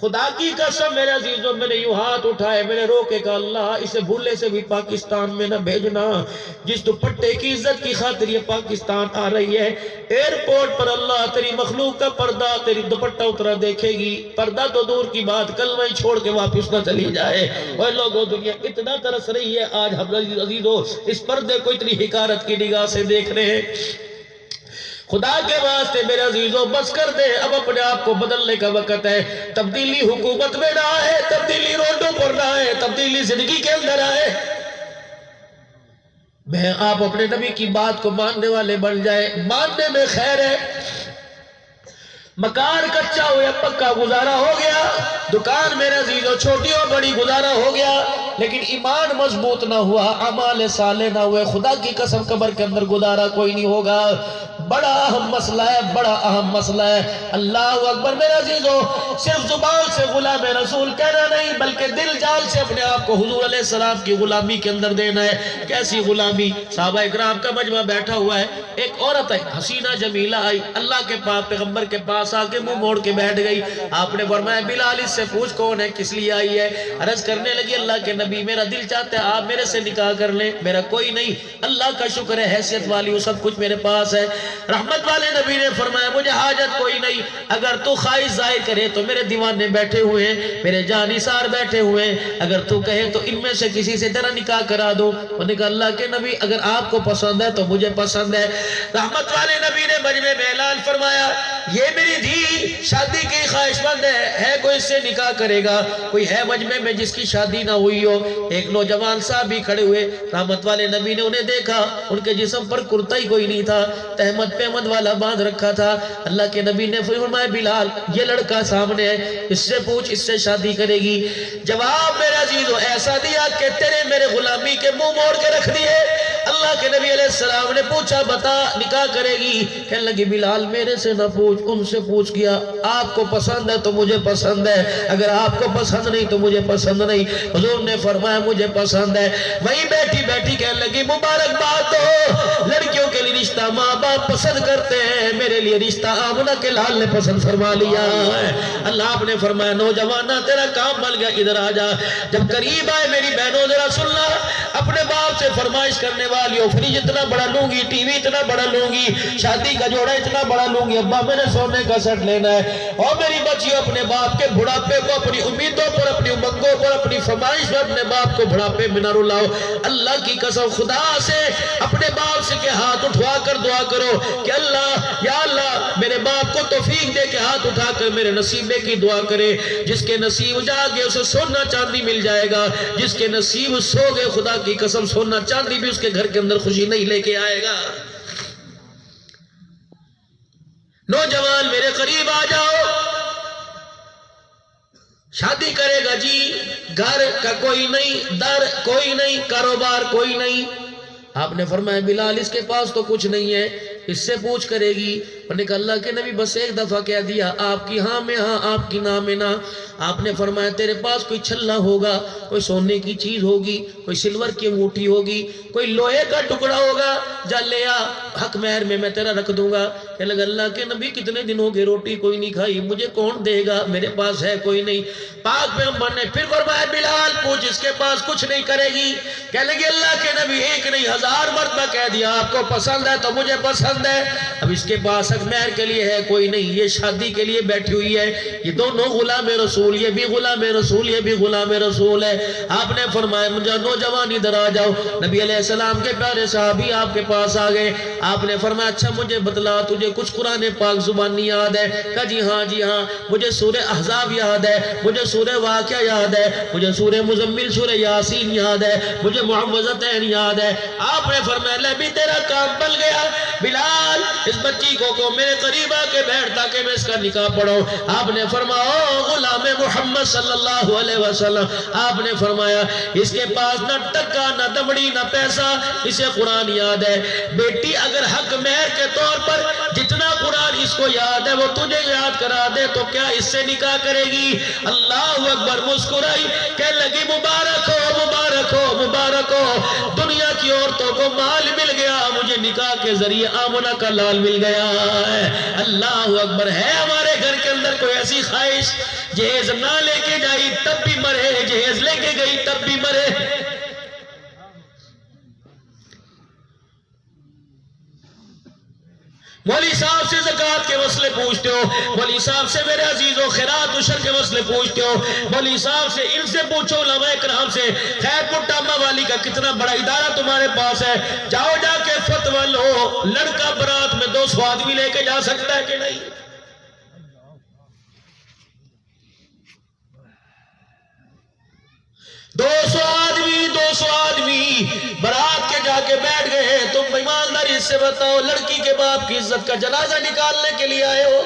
خدا کی قسم میرے عزیزوں، میں نے یوں ہاتھ اٹھائے، میں نے رو کے کہا اللہ اسے بھولے سے بھی پاکستان میں نہ بھیجنا، جس دوپٹے کی عزت کی خاطر یہ پاکستان آ رہی ہے۔ ایئرپورٹ پر اللہ تیری مخلوق کا پردہ تیری دوپٹہ اترا دیکھے گی، پردہ تو دور کی بات کلمہ ہی چھوڑ کے واپس نہ چلی جائے۔ اور لوگوں دنیا اتنا ترس رہی ہے، آج ہم عزیزوں اس پردے کو اتنی حقارت کی نگاہ سے دیکھ رہے ہیں۔ خدا کے واسطے میرے عزیزوں بس کر دے، اب اپنے آپ کو بدلنے کا وقت ہے۔ تبدیلی حکومت میں نہ آئے، تبدیلی روڈوں پر نہ آئے، تبدیلی زندگی کے اندر آئے۔ میں آپ اپنے نبی کی بات کو ماننے والے بن جائے، ماننے میں خیر ہے۔ مکان کچا ہو یا پکا گزارا ہو گیا، دکان میرے عزیزوں چھوٹی اور بڑی گزارا ہو گیا، لیکن ایمان مضبوط نہ ہوا، اعمال صالح نہ ہوئے، خدا کی قسم قبر کے اندر گزارا کوئی نہیں ہوگا۔ بڑا اہم مسئلہ ہے، بڑا اہم مسئلہ ہے۔ اللہ اکبر میرے عزیزوں، صرف زبان سے غلام رسول کہنا نہیں بلکہ دل جان سے اپنے آپ کو حضور علیہ السلام کی غلامی کے اندر دینا ہے۔ کیسی غلامی؟ صحابہ اکرام کا مجمع بیٹھا ہوا ہے، ایک عورت ہے حسینہ جمیلہ آئی، اللہ کے پاک پیغمبر کے پاس آ کے منہ موڑ کے بیٹھ گئی۔ آپ نے فرمایا بلال اس سے پوچھ کون ہے، کس لیے آئی ہے؟ عرض کرنے لگی اللہ کے نبی میرا دل چاہتا ہے آپ میرے سے نکاح کر لیں، میرا کوئی نہیں، اللہ کا شکر ہے حیثیت والی ہوں، سب کچھ میرے پاس ہے۔ رحمت والے نبی نے فرمایا مجھے حاجت کوئی نہیں، اگر تو خواہش ظاہر کرے تو میرے دیوانے بیٹھے ہوئے ہیں، میرے جانثار بیٹھے ہوئے ہیں، اگر تو کہے تو ان میں سے کسی سے تیرا نکاح کرا دو۔ انہوں نے کہا اللہ کے نبی اگر آپ کو پسند ہے تو مجھے پسند ہے۔ رحمت والے نبی نے مجمع میں اعلان فرمایا یہ میری دھی شادی کی خواہش مند ہے کوئی اس سے نکاح کرے گا؟ کوئی ہے مجمع میں جس کی شادی نہ ہوئی ہو؟ ایک نوجوان صاحب بھی کھڑے ہوئے، رحمت والے نبی نے انہیں دیکھا، ان کے جسم پر کرتا ہی کوئی نہیں تھا، تہمت پہمت والا باندھ رکھا تھا۔ اللہ کے نبی نے فرمایا بلال یہ لڑکا سامنے ہے، اس سے پوچھ اس سے شادی کرے گی؟ جواب میرے عزیزو ایسا دیا کہ تیرے میرے غلامی کے منہ موڑ کے رکھ دیے۔ اللہ کے نبی علیہ السلام نے پوچھا بتا نکاح کرے گی؟ کہنے لگی بلال میرے سے نہ پوچھ، ان سے پوچھ کیا، آپ کو پسند ہے تو مجھے پسند ہے، اگر آپ کو پسند نہیں تو مجھے پسند نہیں۔ حضور نے فرمایا مجھے پسند ہے۔ وہیں بیٹھی بیٹھی کہنے لگی مبارکباد ہو، لڑکیوں کے لیے رشتہ ماں باپ پسند کرتے ہیں، میرے لیے رشتہ آمنہ کے لال نے پسند فرما لیا ہے۔ اللہ آپ نے فرمایا نوجوانہ تیرا کام بن گیا، ادھر آ جا۔ جب قریب آئے میری بہنوں ذرا سننا، اپنے باپ سے فرمائش کرنے والی ہو، فریج اتنا بڑا لوں گی، ٹی وی اتنا بڑا لوں گی، شادی کا جوڑا اتنا بڑا لوں گی، ابا میں نے سونے کا سیٹ لینا ہے۔ اور میری بچیوں اپنے باپ کے بڑھاپے کو اپنی امیدوں پر، اپنی امنگوں پر، اپنی فرمائش پر اپنے باپ کو بڑھاپے میں نہ رلاؤ۔ اللہ کی قسم خدا سے اپنے باپ سے کہ ہاتھ اٹھوا کر دعا کرو کہ اللہ یا اللہ میرے باپ کو توفیق دے کہ ہاتھ اٹھا کر میرے نصیبے کی دعا کرے۔ جس کے نصیب جاگے اسے سونا چاندی مل جائے گا، جس کے نصیب سو گئے خدا کی قسم سونا چاندی بھی اس کے گھر کے اندر خوشی نہیں لے کے آئے گا۔ نوجوان میرے قریب آ جاؤ، شادی کرے گا جی، گھر کا کوئی نہیں، در کوئی نہیں، کاروبار کوئی نہیں۔ آپ نے فرمایا بلال اس کے پاس تو کچھ نہیں ہے، اس سے پوچھ کرے گی۔ اور نے کہا اللہ کے نبی بس ایک دفعہ کہہ دیا، آپ کی ہاں میں ہاں، آپ کی نہ میں نہ۔ آپ نے فرمایا تیرے پاس کوئی چھلا ہوگا، کوئی سونے کی چیز ہوگی، کوئی سلور کی انگوٹھی ہوگی، کوئی لوہے کا ٹکڑا ہوگا، جا لے آ، حق مہر میں تیرا رکھ دوں گا۔ کہ لگا اللہ کے نبی کتنے دن ہو گئے روٹی کوئی نہیں کھائی، مجھے کون دے گا، میرے پاس ہے کوئی نہیں۔ پاک پیغمبر نے پھر فرمایا بلال پوچھ، اس کے پاس کچھ نہیں کرے گی؟ کہنے لگے اللہ کے نبی ایک نہیں 1000 مرتبہ کہہ دیا آپ کو پسند ہے تو مجھے پسند ہے۔ اب اس کے پاس حق مہر کے لیے ہے کوئی نہیں، یہ شادی کے لیے بیٹھی ہوئی ہے، یہ دونوں غلام رسول، یہ بھی غلام رسول، یہ بھی غلام رسول ہے۔ آپ نے فرمایا مجھے نوجوان ادھر آ جاؤ۔ نبی علیہ السلام کے پیارے صحابی آپ کے پاس آ گئے۔ آپ نے فرمایا اچھا مجھے بتلا تجھے کچھ قرآن پاک زبانی یاد ہے؟ کہا جی ہاں، مجھے سورہ احزاب یاد ہے، مجھے سورہ واقعہ یاد ہے، مجھے سورہ مزمل سورہ یاسین یاد ہے، مجھے معوذتین یاد ہے۔ آپ نے فرمایا لے بھی تیرا کام بن گیا، بلال اس بچی کو میرے قریب آ کے بیٹھ تاکہ میں اس کا نکاح پڑھوں۔ آپ نے فرمایا او غلام محمد صلی اللہ علیہ وسلم، آپ نے فرمایا اس کے پاس نہ ٹکا نہ دمڑی نہ پیسہ، اسے قرآن یاد ہے۔ بیٹی اگر حق مہر کے طور پر جتنا قرآن اس کو یاد ہے وہ تجھے یاد کرا دے تو کیا اس سے نکاح کرے گی؟ اللہ اکبر مسکرائی کہنے لگی مبارک ہو مبارک ہو مبارک ہو، دنیا کی عورتوں کو مال مل گیا، مجھے نکاح کے ذریعے آمنہ کا لال مل گیا ہے۔ اللہ اکبر۔ ہے ہمارے گھر کے اندر کوئی ایسی خواہش جہیز نہ لے کے جائی تب بھی مرے، جہیز لے کے گئی تب بھی مرے؟ مولی صاحب سے زکاة کے مسئلے پوچھتے ہو، مولی صاحب سے میرے عزیزوں خیرات عشر کے مسئلے پوچھتے ہو، مولی صاحب سے ان سے پوچھو، علماء کرام سے، خیر پٹامہ والی کا کتنا بڑا ادارہ تمہارے پاس ہے، جاؤ جا کے فتویٰ لو، لڑکا برات میں 200 آدمی لے کے جا سکتا ہے کہ نہیں؟ 200 آدمی برات کے جا کے بیٹھ گئے ہیں، تم ایمانداری سے بتاؤ لڑکی کے باپ کی عزت کا جنازہ نکالنے کے لیے آئے ہو؟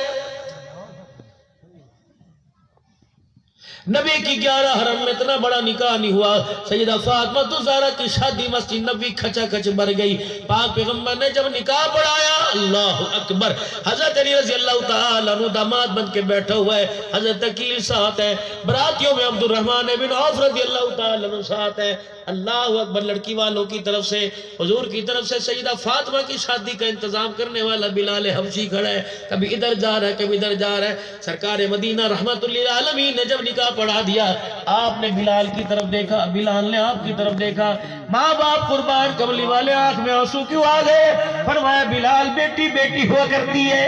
نبی کی 11 حرم میں اتنا بڑا نکاح نہیں ہوا، سیدہ فاطمہ الزہرا کی شادی مسجد نبی کھچا کھچ بھر گئی۔ پاک پیغمبر نے جب نکاح پڑھایا، اللہ اکبر، حضرت علی رضی اللہ تعالیٰ عنہ داماد بن کے بیٹھا ہوا ہے، حضرت عقیل ساتھ ہے، براتیوں میں عبد الرحمن بن عوف رضی اللہ تعالیٰ عنہ ساتھ ہے۔ اللہ اکبر، لڑکی والوں کی طرف سے، حضور کی طرف سے سیدہ فاطمہ کی شادی کا انتظام کرنے والا بلال حبشی کھڑا ہے، کبھی ادھر جا رہا ہے کبھی ادھر جا رہا ہے۔ سرکار مدینہ رحمت للعالمین نے جب نکاح پڑھا دیا، آپ نے بلال کی طرف دیکھا، بلال نے آپ کی طرف دیکھا، ماں باپ قربان کملی والے آنکھ میں آنسو کیوں آ گئے؟ فرمایا بلال بیٹی بیٹی ہوا کرتی ہے،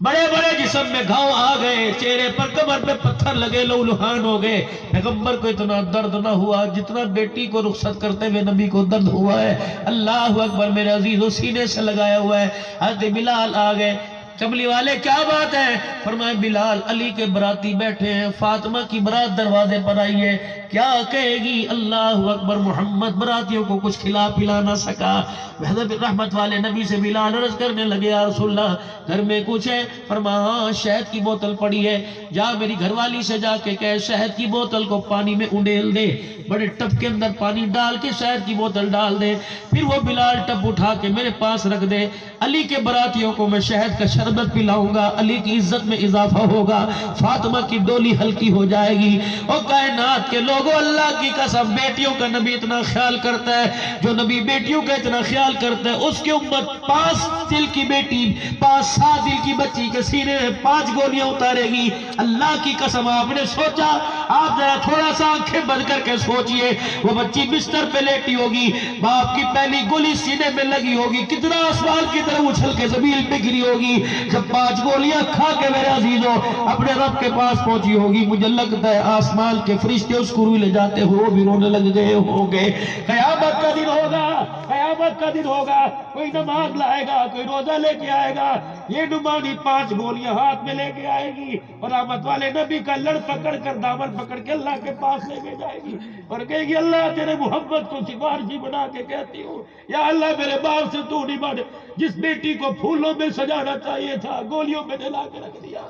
بڑے بڑے جسم میں گھاؤ آ گئے، چہرے پر کمر پہ پتھر لگے، لہولہان ہو گئے۔ پیغمبر کو اتنا درد نہ ہوا جتنا بیٹی کو رخصت کرتے ہوئے نبی کو درد ہوا ہے۔ اللہ اکبر، میرے عزیزو سینے سے لگایا ہوا ہے۔ حضرت بلال آ گئے، چملی والے کیا بات ہے؟ فرمائے بلال علی کے براتی بیٹھے ہیں، فاطمہ کی برات دروازے پر آئی ہے، کیا کہے گی؟ اللہ اکبر، محمد براتیوں کو کچھ کھلا پلا نہ سکا۔ حضرت رحمت والے نبی سے بلال عرض کرنے لگے یا رسول اللہ گھر میں کچھ ہے؟ فرمایا شہد کی بوتل پڑی ہے، جا میری گھر والی سے جا کے کہ شہد کی بوتل کو پانی میں انڈیل دے، بڑے ٹب کے اندر پانی ڈال کے شہد کی بوتل ڈال دے، پھر وہ بلال ٹب اٹھا کے میرے پاس رکھ دے، علی کے براتیوں کو میں شہد کا شربت پلاؤں گا، علی کی عزت میں اضافہ ہوگا، فاطمہ کی ڈولی ہلکی ہو جائے گی۔ اور کائنات کے لوگوں، اللہ کی قسم بیٹیوں کا نبی اتنا خیال کرتا ہے، جو نبی بیٹیوں کا اتنا خیال کرتا ہے اس کی امت 5 دل کی بیٹی 5-7 دل کی بچی کے سینے میں 5 گولیاں اتارے گی۔ اللہ کی قسم آپ نے سوچا، آپ ذرا تھوڑا سا آنکھیں بند کر کے سوچئے، وہ بچی بستر پہ لیٹی ہوگی، باپ کی پہلی گولی سینے میں لگی ہوگی، کتنا آسمان کی طرف اچھل کے زمین پہ گری ہوگی، جب 5 گولیاں کھا کے میرے عزیزوں اپنے رب کے پاس پہنچی ہوگی، مجھے لگتا ہے آسمان کے فرشتے اس کو روئی لے جاتے ہو بھی رونے لگ گئے ہوں گے۔ قیامت کا دن ہوگا، قیامت کا دن ہوگا، کوئی نماز لائے گا، کوئی روزہ لے کے آئے گا، یہ نمانی 5 گولیاں ہاتھ میں لے کے آئے گی اور رحمت والے نبی کا لڑ پکڑ کر دامن پکڑ کے اللہ کے پاس لے کے جائے گی اور کہے گی اللہ تیرے محبت کو سفارشی بنا کے کہتی ہوں، یا اللہ میرے باپ سے تو نہیں بڑھ، جس بیٹی کو پھولوں میں سجانا چاہیے تھا گولیوں میں ڈلا کے رکھ دیا۔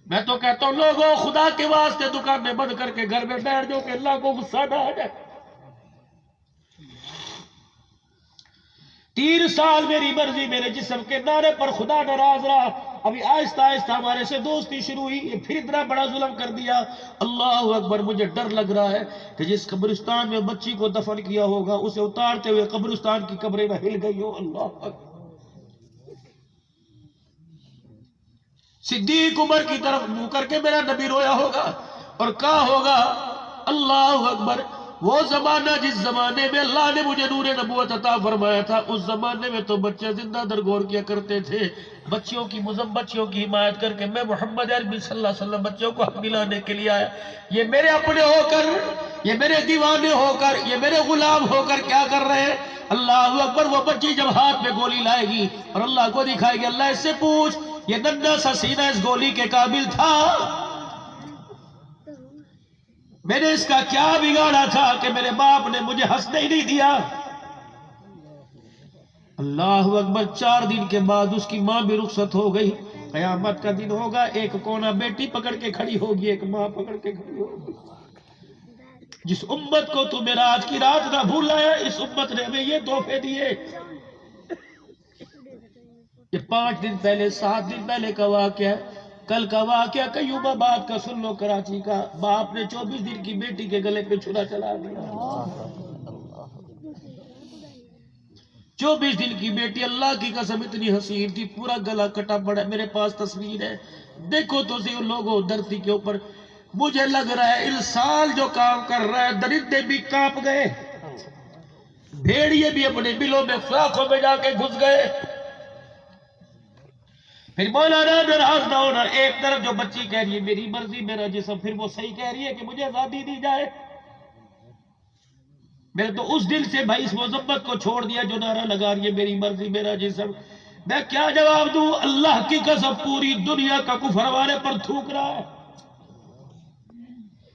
میں تو کہتا ہوں لوگوں خدا کے واسطے دکانیں بند کر کے گھر میں بیٹھ جاؤ کہ اللہ کو غصہ نہ آ جائے۔ 3 سال میری مرضی میرے جسم کے نعرے پر خدا ناراض رہا، ابھی آہستہ آہستہ ہمارے سے دوستی شروع ہوئی، یہ پھر اتنا بڑا ظلم کر دیا۔ اللہ اکبر، مجھے ڈر لگ رہا ہے کہ جس قبرستان میں بچی کو دفن کیا ہوگا اسے اتارتے ہوئے قبرستان کی قبریں نہ ہل گئی ہو۔ اللہ اکبر، صدیق عمر کی طرف منہ کر کے میرا نبی رویا ہوگا اور کہا ہوگا اللہ اکبر، وہ زمانہ جس زمانے میں اللہ نے مجھے نور نبوت عطا فرمایا تھا، اس زمانے میں تو بچے زندہ درگور کیا کرتے تھے، بچیوں کی حمایت کر کے میں محمد عربی صلی اللہ علیہ وسلم بچوں کو حق دلانے کے لیے آیا۔ یہ میرے اپنے ہو کر، یہ میرے دیوانے ہو کر، یہ میرے غلام ہو کر کیا کر رہے ہیں؟ اللہ اکبر، وہ بچی جب ہاتھ میں گولی لائے گی اور اللہ کو دکھائے گی، اللہ اس سے پوچھ یہ ننھا سا سینہ اس گولی کے قابل تھا؟ میں نے اس کا کیا بگاڑا تھا کہ میرے باپ نے مجھے ہنسنے ہی نہیں دیا؟ اللہ اکبر، 4 دن کے بعد اس کی ماں بھی رخصت ہو گئی۔ قیامت کا دن ہوگا، ایک کونا بیٹی پکڑ کے کھڑی ہوگی، ایک ماں پکڑ کے کھڑی ہوگی۔ جس امت کو تو میرا آج کی رات نہ بھولایا، اس امت نے ہمیں یہ تحفے دیے۔ یہ 5 دن پہلے 7 دن پہلے کا واقعہ ہے، کل کا واقعہ قیوم آباد کا سن لو، کراچی کا، باپ نے 24 دن کی بیٹی کے گلے پہ چھرا چلا دیا۔ 24 دن کی بیٹی، اللہ کی قسم اتنی حسین تھی، پورا گلا کٹا پڑا، میرے پاس تصویر ہے، دیکھو تو صحیح لوگوں دھرتی کے اوپر۔ مجھے لگ رہا ہے انسان جو کام کر رہا ہے، درندے بھی کانپ گئے، بھیڑیے بھی اپنے بلوں میں فراخوں میں جا کے گھس گئے۔ پھر مولانا ناراض نہ ہونا، ایک طرف جو بچی کہہ رہی ہے میری مرضی میرا جسم، پھر وہ صحیح کہہ رہی ہے کہ مجھے آزادی دی جائے۔ میں نے تو اس دل سے بھائی اس مذمت کو چھوڑ دیا جو نعرہ لگا رہی ہے میری مرضی میرا جسم۔ میں کیا جواب دوں؟ اللہ کی قسم پوری دنیا کا کفر ہمارے پر تھوک رہا ہے۔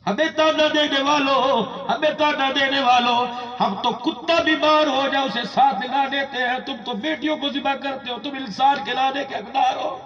ہمیں تانا دینے والوں، ہمیں تانا دینے والوں، ہم تو کتا بیمار ہو جائے اسے ساتھ لا دیتے ہیں، تم تو بیٹیوں کو ذبح کرتے ہو، تم انسان کے لانے کے حقدار ہو۔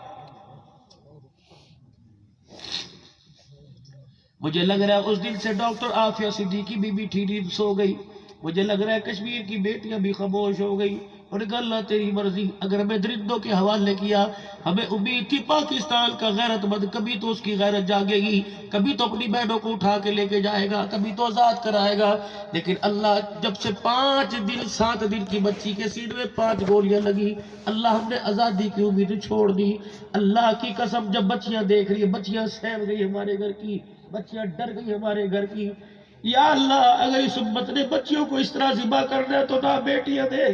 مجھے لگ رہا ہے اس دن سے ڈاکٹر عافیہ صدیقی بی بی ٹھیک سو گئی، مجھے لگ رہا ہے کشمیر کی بیٹیاں بھی خاموش ہو گئی، اور اللہ تیری مرضی۔ اگر ہمیں درندوں کے حوالے کیا، ہمیں امید تھی پاکستان کا غیرت مند کبھی تو اس کی غیرت جاگے گی، کبھی تو اپنی بہنوں کو اٹھا کے لے کے جائے گا، کبھی تو آزاد کرائے گا۔ لیکن اللہ جب سے 5 دن 7 دن کی بچی کے سینے میں 5 گولیاں لگی، اللہ ہم نے آزادی کی امید چھوڑ دی۔ اللہ کی قسم جب بچیاں دیکھ رہی ہیں، بچیاں سہم گئی ہمارے گھر کی، بچیاں ڈر گئی ہمارے گھر کی۔ یا اللہ اگر اس امت نے بچیوں کو اس طرح ذبح کرنا ہے تو نہ بیٹیاں دے۔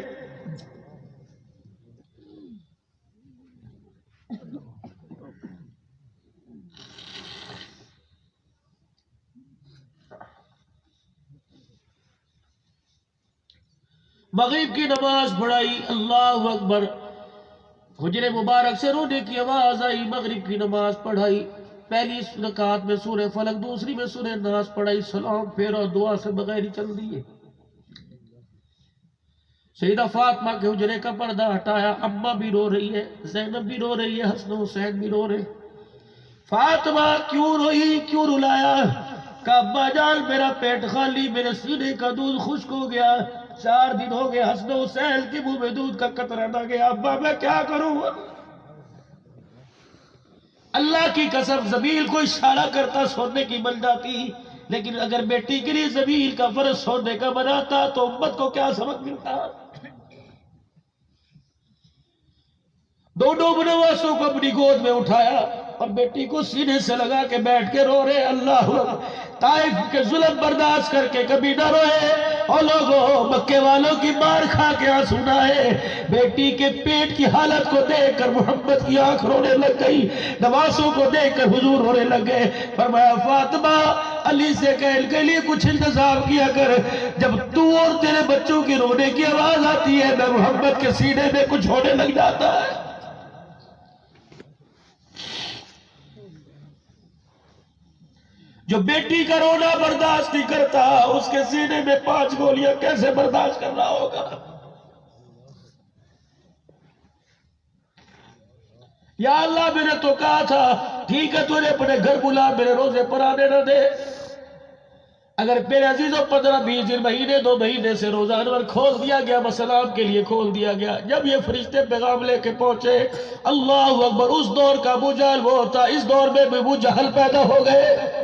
مغرب کی نماز پڑھائی، اللہ اکبر، حجرے مبارک سے رونے کی آواز آئی، مغرب کی نماز پڑھائی، پہلی رکعت میں سورہ فلق، دوسری میں سورہ ناس پڑھائی، سلام پھیرا، دعا سے بغیر ہی چل دیے۔ سیدہ فاطمہ کے حجرے کا پردہ ہٹایا، اماں بھی رو رہی ہے، زینب بھی رو رہی ہے، حسن حسین بھی رو رہے۔ فاطمہ کیوں روئی، کیوں رلایا؟ کہ ابا جان میرا پیٹ خالی، میرے سینے کا دودھ خشک ہو گیا، 4 دن ہو گئے حسن حسین کے منہ میں دودھ کا قطرہ نہ گیا، ابا میں کیا کروں؟ اللہ کی قسم زمین کو اشارہ کرتا سونے کی بن جاتی، لیکن اگر بیٹی کے لیے زمین کا فرض سونے کا بناتا تو امت کو کیا سبق ملتا؟ دونوں بنواسوں کو اپنی گود میں اٹھایا اور بیٹی کو سینے سے لگا کے بیٹھ کے رو رہے، اللہ طائف کے ظلم برداشت کر کے کبھی نہ روئے، اور لوگوں مکے والوں کی مار کھا کے آنسو نہ آئے۔ بیٹی کے پیٹ کی حالت کو دیکھ کر محمد کی آنکھ رونے لگ گئی، نواسوں کو دیکھ کر حضور رونے لگ گئے۔ فرمایا فاطمہ علی سے کہل کے لیے کچھ انتظام کیا کر، جب تو اور تیرے بچوں کی رونے کی آواز آتی ہے میں محمد کے سینے میں کچھ ہونے لگ جاتا ہے۔ جو بیٹی کا رونا برداشت نہیں کرتا اس کے سینے میں 5 گولیاں کیسے برداشت کرنا ہوگا؟ یا اللہ میں نے تو کہا تھا ٹھیک ہے تجھے اپنے گھر بلا، میرے روزے پر آنے نہ دے، اگر میرے عزیزوں 15-20 دن مہینے 2 مہینے سے روزہ انور کھول دیا گیا، مسلام کے لیے کھول دیا گیا۔ جب یہ فرشتے پیغام لے کے پہنچے، اللہ اکبر، اس دور کا ابو جہل وہ ہوتا، اس دور میں بھی ابو جہل پیدا ہو گئے۔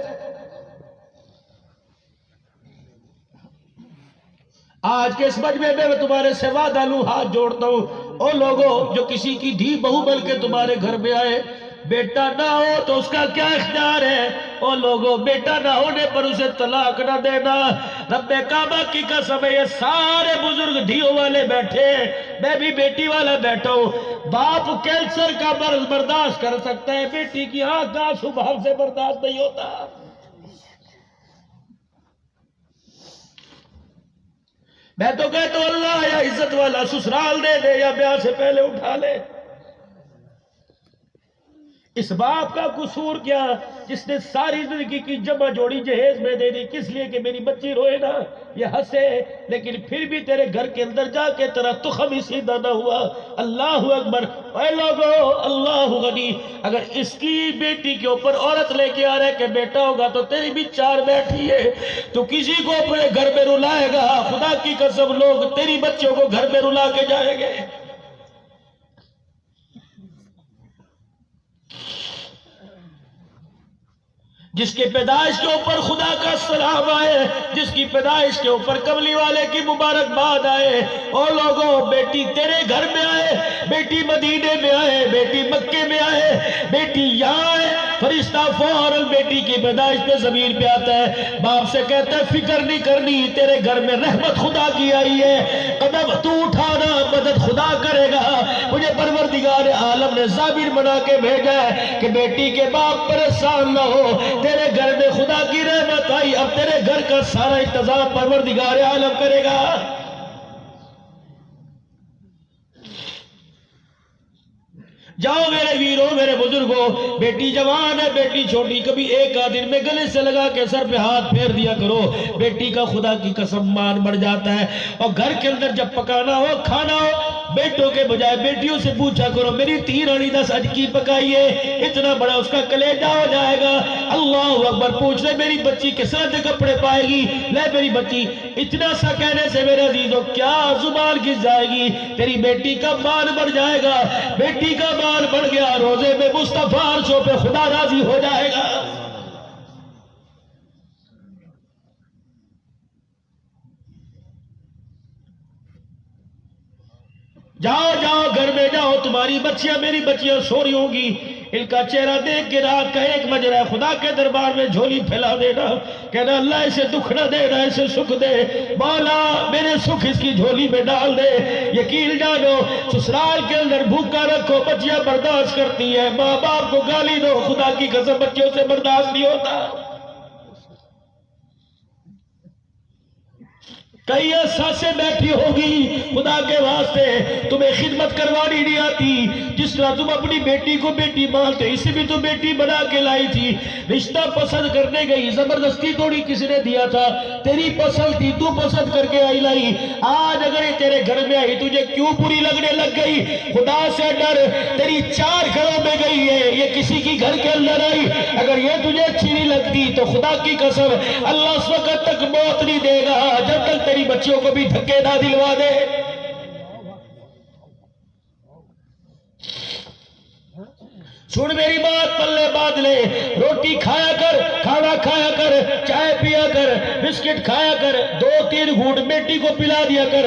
آج کے اس مجمع میں تمہارے سے وعدہ لوں، ہاتھ جوڑتا ہوں، او لوگوں جو کسی کی دھی بہو بن کے تمہارے گھر میں آئے، بیٹا نہ ہو تو اس کا کیا اختیار ہے؟ او لوگوں بیٹا نہ ہونے پر اسے طلاق نہ دینا۔ رب کعبہ کی قسم ہے، یہ سارے بزرگ دھیوں والے بیٹھے، میں بھی بیٹی والا بیٹھا ہوں۔ باپ کینسر کا مرض برداشت کر سکتا ہے، بیٹی کی آنکھ کا آنسو باپ سے برداشت نہیں ہوتا۔ میں تو کہتا ہوں اللہ یا عزت والا سسرال دے دے یا بیاہ سے پہلے اٹھا لے۔ اس باپ کا قصور کیا جس نے ساری زندگی کی جمع جوڑی جہیز میں دے دی، کس لیے کہ میری بچی روئے نا، یہ ہنسے، لیکن پھر بھی تیرے گھر کے اندر جا کے تیرا تخم ہی سیدھا نہ ہوا۔ اللہ اکبر، اے لوگو اللہ غنی، اگر اس کی بیٹی کے اوپر عورت لے کے آ رہے کہ بیٹا ہوگا تو تیری بھی 4 بیٹھی ہے، تو کسی کو اپنے گھر میں رلائے گا، خدا کی قسم لوگ تیری بچوں کو گھر میں رلا کے جائیں گے۔ جس کے پیدائش کے اوپر خدا کا سلام آئے، جس کی پیدائش کے اوپر کملی والے کی مبارکباد آئے، اور لوگوں بیٹی تیرے گھر میں آئے، بیٹی مدینے میں آئے، بیٹی مکے میں آئے، بیٹی یہاں آئے، فرشتہ فوراً بیٹی کی پیدائش پہ زمین پہ آتا ہے، باپ سے کہتا ہے فکر نہیں کرنی، تیرے گھر میں رحمت خدا کی آئی ہے، قدم تو اٹھانا مدد خدا کرے گا۔ مجھے پروردگار عالم نے ضامن بنا کے بھیجا ہے کہ بیٹی کے باپ پریشان نہ ہو، تیرے گھر میں خدا کی رحمت آئی، اب تیرے گھر کا سارا انتظام پروردگار عالم کرے گا۔ جاؤ میرے ویروں میرے بزرگوں، بیٹی جوان ہے بیٹی چھوٹی، کبھی ایک آدھن میں گلے سے لگا کے سر پہ ہاتھ پھیر دیا کرو، بیٹی کا خدا کی قسم مان بڑھ جاتا ہے۔ اور گھر کے اندر جب پکانا ہو کھانا ہو، بیٹوں کے بجائے بیٹیوں سے پوچھا کرو میری 3 آنی 10 اج کی پکائی ہے، اتنا بڑا اس کا کلیجہ ہو جائے گا۔ اللہ اکبر، پوچھ لے میری بچی کس طرح کے کپڑے پائے گی، لے میری بچی، اتنا سا کہنے سے میرے عزیزوں کیا زبان کس جائے گی، تیری بیٹی کا مان بڑھ جائے گا، بیٹی کا مان بڑھ گیا، روزے میں مصطفیٰ عرشوں پہ خدا راضی ہو جائے گا۔ جاؤ جاؤ گھر میں جاؤ، تمہاری بچیاں میری بچیاں سو رہی ہوں گی، ان کا چہرہ دیکھ کے رات کا 1 بج رہا ہے، خدا کے دربار میں جھولی پھیلا دینا، کہنا اللہ اسے دکھ نہ دینا، اسے سکھ دے، مولا میرے سکھ اس کی جھولی میں ڈال دے۔ یقین جانو سسرال کے اندر بھوکا رکھو، بچیاں برداشت کرتی ہیں، ماں باپ کو گالی دو، خدا کی قسم بچوں سے برداشت نہیں ہوتا۔ کئی عرصہ سے بیٹھی ہوگی، خدا کے واسطے تمہیں خدمت کروانی نہیں آتی، جس طرح تم اپنی بیٹی کو بیٹی مانتے اسے بھی تو بیٹی بنا کے لائی تھی، رشتہ پسند کرنے گئی، زبردستی تھوڑی کسی نے دیا تھا، تیری پسند تھی، تو پسند کر کے آئی لائی، آج اگر یہ تیرے گھر میں آئی تجھے کیوں بری لگنے لگ گئی؟ خدا سے ڈر، تیری 4 گھروں میں گئی ہے، یہ کسی کی گھر کے اندر آئی، اگر یہ تجھے اچھی نہیں لگتی تو خدا کی قسم اللہ اس وقت تک موت نہیں دے گا جب تک تیری بچیوں کو بھی دھکے نہ دلوا دے۔ سن میری بات، پلے باندھ لے، روٹی کھایا کر، کھانا کھایا کر، چائے پیا کر، بسکٹ کھایا کر، 2-3 گھونٹ بیٹی کو پلا دیا کر،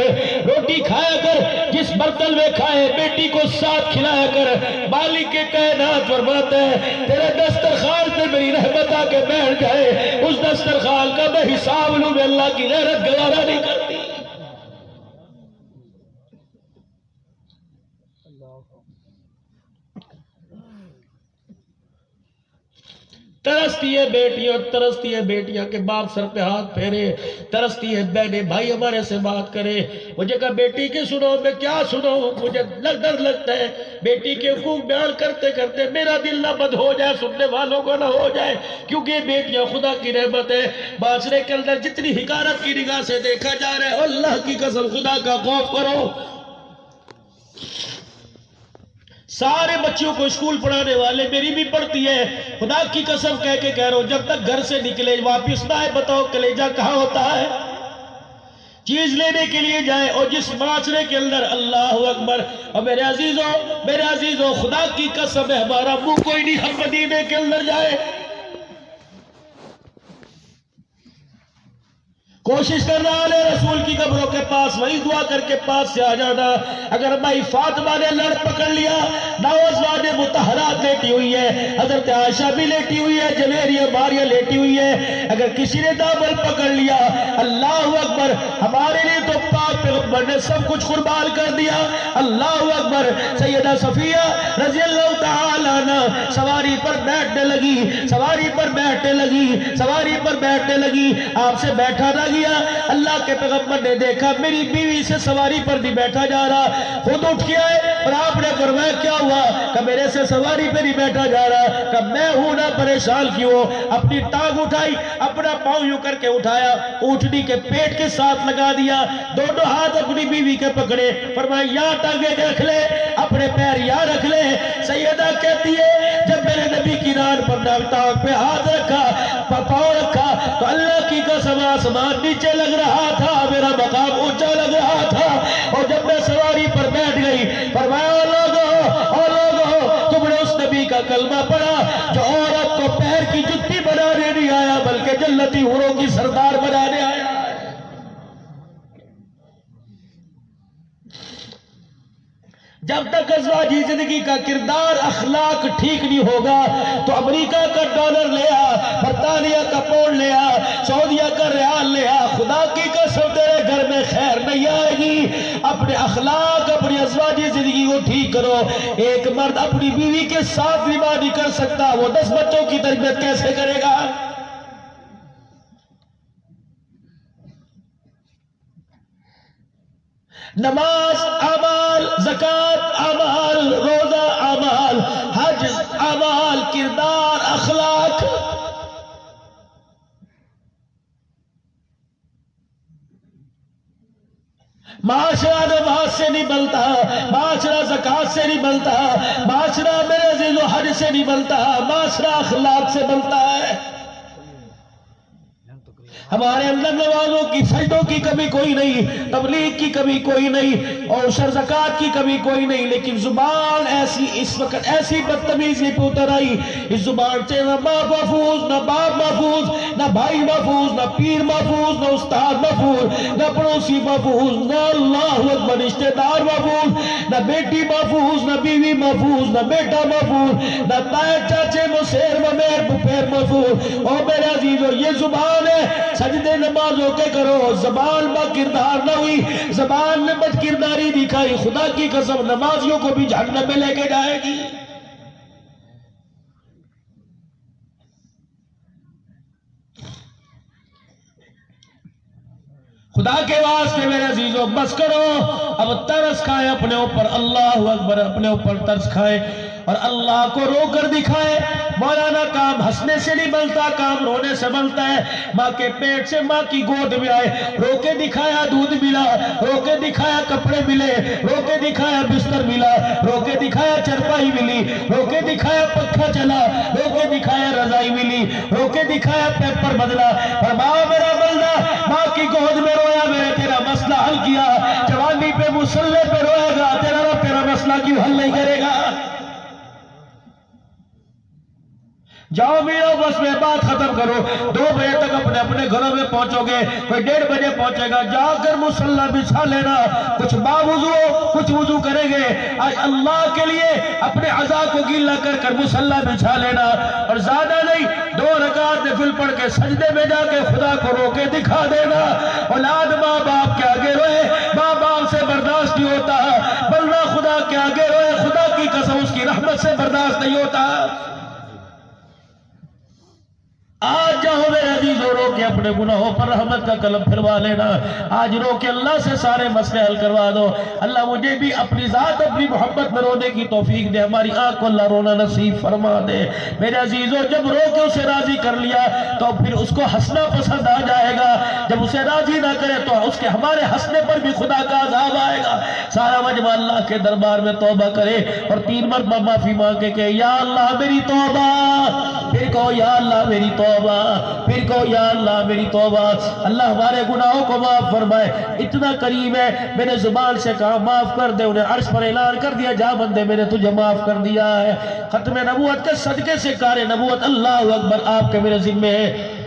روٹی کھایا کر، جس برتن میں کھائے بیٹی کو ساتھ کھلایا کر۔ مالک کے کائنات فرماتا ہے تیرے دسترخوان پہ میری رحمت آ کے بیٹھ جائے، اس دسترخوان کا میں حساب لوں، میں اللہ کی غیرت گوارا نہیں کرتی۔ ترستی ہے بیٹیاں، ترستی ہے بیٹیاں کہ باپ سر پہ ہاتھ پھیرے، ترستی ہے بہنیں بھائی ہمارے سے بات کرے۔ مجھے کہا بیٹی کے سنو، میں کیا سنو، مجھے ڈر لگتا ہے بیٹی کے حقوق بیان کرتے کرتے میرا دل نہ بند ہو جائے، سننے والوں کو نہ ہو جائے، کیونکہ بیٹیاں خدا کی رحمت ہے۔ معاشرے کے اندر جتنی حقارت کی نگاہ سے دیکھا جا رہا ہے، اللہ کی قسم خدا کا خوف کرو۔ سارے بچوں کو اسکول پڑھانے والے، میری بھی پڑھتی ہے، خدا کی قسم کہہ کے کہہ رہا ہوں جب تک گھر سے نکلے واپس نہ آئے بتاؤ کلیجہ کہاں ہوتا ہے؟ چیز لینے کے لیے جائے، اور جس معاشرے کے اندر اللہ اکبر، اور میرے عزیزوں خدا کی قسم ہے ہمارا منہ کوئی نہیں، ہم مدینے کے اندر جائے، کوشش کر رہا ہے رسول کی قبروں کے پاس وہی دعا کر کے پاس سے آ جانا۔ اگر بھائی فاطمہ نے لڑ پکڑ لیا، نوزوان مطہرات لیٹی ہوئی ہے، حضرت عائشہ بھی لیٹی ہوئی ہے، جویریہ ماریہ لیٹی ہوئی ہے، اگر کسی نے دامن پکڑ لیا، اللہ اکبر، ہمارے لیے تو پاک پیغمبر نے سب کچھ قربان کر دیا، اللہ اکبر۔ سیدہ صفیہ رضی اللہ تعالیٰ عنہ سواری پر بیٹھنے لگی، سواری پر بیٹھنے لگی، سواری پر بیٹھنے لگی، آپ سے بیٹھا نہ گیا۔ اللہ کے پیغمبر نے دیکھا میری بیوی سے سواری پر نہیں بیٹھا جا رہا، خود اٹھ کے آئے اور آپ نے فرمایا کیا ہوا؟ کہ میرے سے سواری پہ نہیں بیٹھا جا رہا، کہ میں ہوں نہ پریشان کیوں؟ اپنی ٹانگ اٹھائی، اپنا پاؤں یوں کر کے اٹھایا، اونٹنی کے پیٹ کے ساتھ لگا دیا، دونوں ہاتھ اپنی بیوی کے پکڑے، فرمایا یا ٹانگیں رکھ لے، اپنے پیر یا رکھ لے۔ سیدہ کہتی ہے جب میرے نبی کی ران پر ٹانگ پہ ہاتھ رکھا، پاؤں رکھا، تو اللہ کی قسم آسمان نیچے لگ رہا تھا، میرا مقام اونچا لگ رہا تھا، اور جب میں سواری پر بیٹھ گئی فرمایا او لوگو تم نے اس نبی کا کلمہ پڑھا جو عورت کو پیر کی جتی بنانے نہیں آیا بلکہ جنتی حوروں کی سردار بنانے آیا۔ جب تک ازواجی زندگی کا کردار اخلاق ٹھیک نہیں ہوگا تو امریکہ کا ڈالر لے آ، برطانیہ کا پاؤنڈ لے آ، سعودیہ کا ریال لے آ، خدا کی قسم تیرے گھر میں خیر نہیں آئے گی۔ اپنے اخلاق، اپنی ازواجی زندگی کو ٹھیک کرو۔ ایک مرد اپنی بیوی کے ساتھ نباہ نہیں کر سکتا، وہ 10 بچوں کی تربیت کیسے کرے گا؟ نماز اعمال، زکوٰۃ اعمال، روزہ اعمال، حج اعمال، کردار اخلاق۔ معاشرہ نماز سے نہیں بنتا، معاشرہ زکوٰۃ سے نہیں بنتا، معاشرہ میرے عزیزو حج سے نہیں بنتا، معاشرہ اخلاق سے بنتا ہے۔ ہمارے اندر نمازوں کی، سجدوں کی کمی کوئی نہیں، تبلیغ کی کمی کوئی نہیں، اور زکوٰۃ کی کمی کوئی نہیں، لیکن زبان ایسی اس وقت ایسی بدتمیزی پہ اتر آئی، اس زبان سے نہ ماں محفوظ، نہ باپ محفوظ، نہ بھائی محفوظ، نہ پیر محفوظ، نہ استاد محفوظ، نہ پڑوسی محفوظ، نہ اللہ اکبر رشتہ دار محفوظ، نہ بیٹی محفوظ، نہ بیوی محفوظ، نہ بیٹا محفوظ، نہ تائے چاچے مسیر ممیر پپیر محفوظ۔ اور میرے عزیزو یہ زبان ہے، سجدے نمازوں کے کرو، زبان با کردار نہ ہوئی، زبان نے بد کرداری دکھائی، خدا کی قسم نمازیوں کو بھی جہنم میں لے کے جائے گی۔ خدا کے واسطے میرے عزیزوں بس کرو، اب ترس کھائے اپنے اوپر، اللہ اکبر، اپنے اوپر ترس کھائے اور اللہ کو رو کر دکھائے۔ مولانا کام ہنسنے سے نہیں بنتا، کام رونے سے بنتا ہے۔ ماں کے پیٹ سے ماں کی گود میں آئے، رو کے دکھایا دودھ ملا، رو کے دکھایا کپڑے ملے، رو کے دکھایا بستر ملا، رو کے دکھایا چرپائی ملی، رو کے دکھایا پنکھا چلا، رو کے دکھایا رضائی ملی، رو کے دکھایا پیپر بدلا۔ فرمایا میرا بندہ ماں کی گود میں رویا، میں نے تیرا مسئلہ حل کیا۔ جوانی پہ مصلے پہ روئے گا، تیرا رب تیرا مسئلہ کیوں حل نہیں کرے گا؟ جاؤ میرو، بس میں بات ختم کرو۔ 2 بجے تک اپنے اپنے گھروں میں پہنچو گے، کوئی 1:30 بجے پہنچے گا، جا کر مصلی بچھا لینا، کچھ باوضو کچھ وضو کریں گے، آج اللہ کے لیے اپنے عزا کو گیلا کر کر مصلی بچھا لینا، اور زیادہ نہیں 2 رکعت نفل پڑھ کے سجدے میں جا کے خدا کو رو کے دکھا دینا۔ اولاد ماں باپ کے آگے روئے، ماں باپ سے برداشت نہیں ہوتا، بندہ خدا کے آگے روئے، خدا کی قسم اس کی رحمت سے برداشت نہیں ہوتا۔ آج جاؤ میرے عزیزو، رو کے اپنے گناہوں پر رحمت کا قلم پھروا لینا، آج رو کے اللہ سے سارے مسئلے حل کروا دو۔ اللہ مجھے بھی اپنی ذات اپنی محبت میں رونے کی توفیق دے، ہماری آنکھ کو اللہ رونا نصیب فرما دے۔ میرے عزیزو، جب رو کے اسے راضی کر لیا تو پھر اس کو ہنسنا پسند آ جائے گا، جب اسے راضی نہ کرے تو اس کے ہمارے ہنسنے پر بھی خدا کا عذاب آئے گا۔ سارا مجمع اللہ کے دربار میں توبہ کرے اور 3 مرتبہ معافی مانگے کہ یا اللہ میری توبہ، پھر کہو یا اللہ میری توبہ، پھر کہو یا اللہ میری توبہ۔ اللہ ہمارے گناہوں کو معاف فرمائے، اتنا قریب ہے، میرے زبان سے کہا معاف کر دے، انہیں عرش پر اعلان کر دیا جا بندے میں نے تجھے معاف کر دیا ہے۔ ختم نبوت کے صدقے سے کار نبوت اللہ اکبر آپ کے میرے ذمہ ہے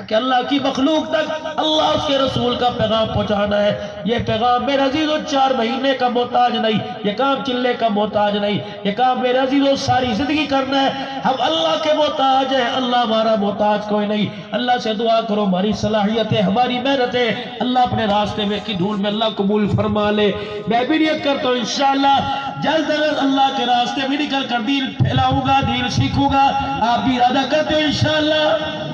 کہ اللہ کی مخلوق تک اللہ اس کے رسول کا پیغام پہنچانا ہے۔ یہ پیغام میرے عزیزو 4 مہینے کا محتاج نہیں، یہ کام چلے کا محتاج نہیں، یہ کام میرے عزیزو ساری زندگی کرنا ہے۔ ہم اللہ کے محتاج ہیں، اللہ ہمارا محتاج کوئی نہیں۔ اللہ سے دعا کرو ہماری صلاحیتیں ہماری محنتیں اللہ اپنے راستے میں کی دھول میں اللہ قبول فرما لے۔ میں بھی نیت کرتا ہوں انشاءاللہ جلد از اللہ کے راستے میں نکل کر دین پھیلاؤں گا، دین سیکھوں گا۔ آپ بھی ارادہ کرتے ہو انشاءاللہ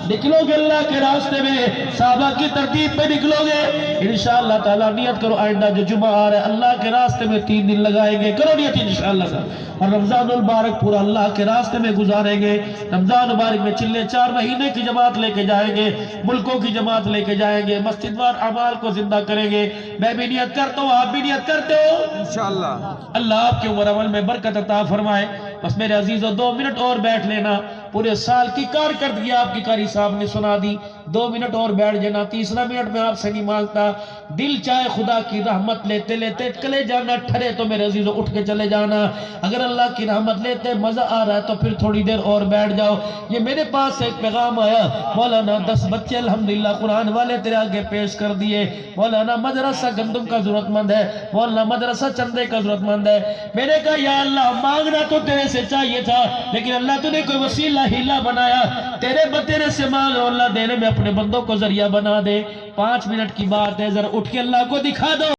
نکلو گے اللہ کے راستے میں، صحابہ کی ترتیب پہ نکلو گے انشاءاللہ تعالیٰ۔ نیت کرو آئندہ جو جمعہ آ رہا ہے اللہ کے راستے میں 3 دن لگائیں گے، کرو نیت انشاءاللہ سر، اور رمضان المبارک پورا اللہ کے راستے میں گزاریں گے۔ رمضان مبارک میں چلے 4 مہینے کی جماعت لے کے جائیں گے، ملکوں کی جماعت لے کے جائیں گے، مسجد وار اعمال کو زندہ کریں گے۔ میں بھی نیت کرتا ہوں، آپ بھی نیت کرتے ہو انشاءاللہ۔ اللہ آپ کے عمر عمل میں برکت عطا فرمائے۔ بس میرے عزیزو 2 منٹ اور بیٹھ لینا، پورے سال کی کارکردگی آپ کی قاری صاحب نے سنا دی، 2 منٹ اور بیٹھ جانا، تیسرا منٹ میں آپ سے نہیں مانگتا۔ دل چاہے خدا کی رحمت لیتے لیتے کلے جانا ٹھرے تو میرے عزیزو اٹھ کے چلے جانا، اگر اللہ کی رحمت لیتے مزہ آ رہا ہے تو پھر تھوڑی دیر اور بیٹھ جاؤ۔ یہ میرے پاس ایک پیغام آیا، مولانا 10 بچے الحمدللہ قرآن والے تیرے آگے پیش کر دیے، مولانا مدرسہ گندم کا ضرورت مند ہے، مولانا مدرسہ چندے کا ضرورت مند ہے۔ میں نے کہا یا اللہ مانگنا تو تیرے سے چاہیے تھا، لیکن اللہ تو نے کوئی وسیلہ ہیلا بنایا، تیرے سے مانگ اللہ دینے میں اپنے بندوں کو ذریعہ بنا دے۔ 5 منٹ کی بات ہے، ذرا اٹھ کے اللہ کو دکھا دو۔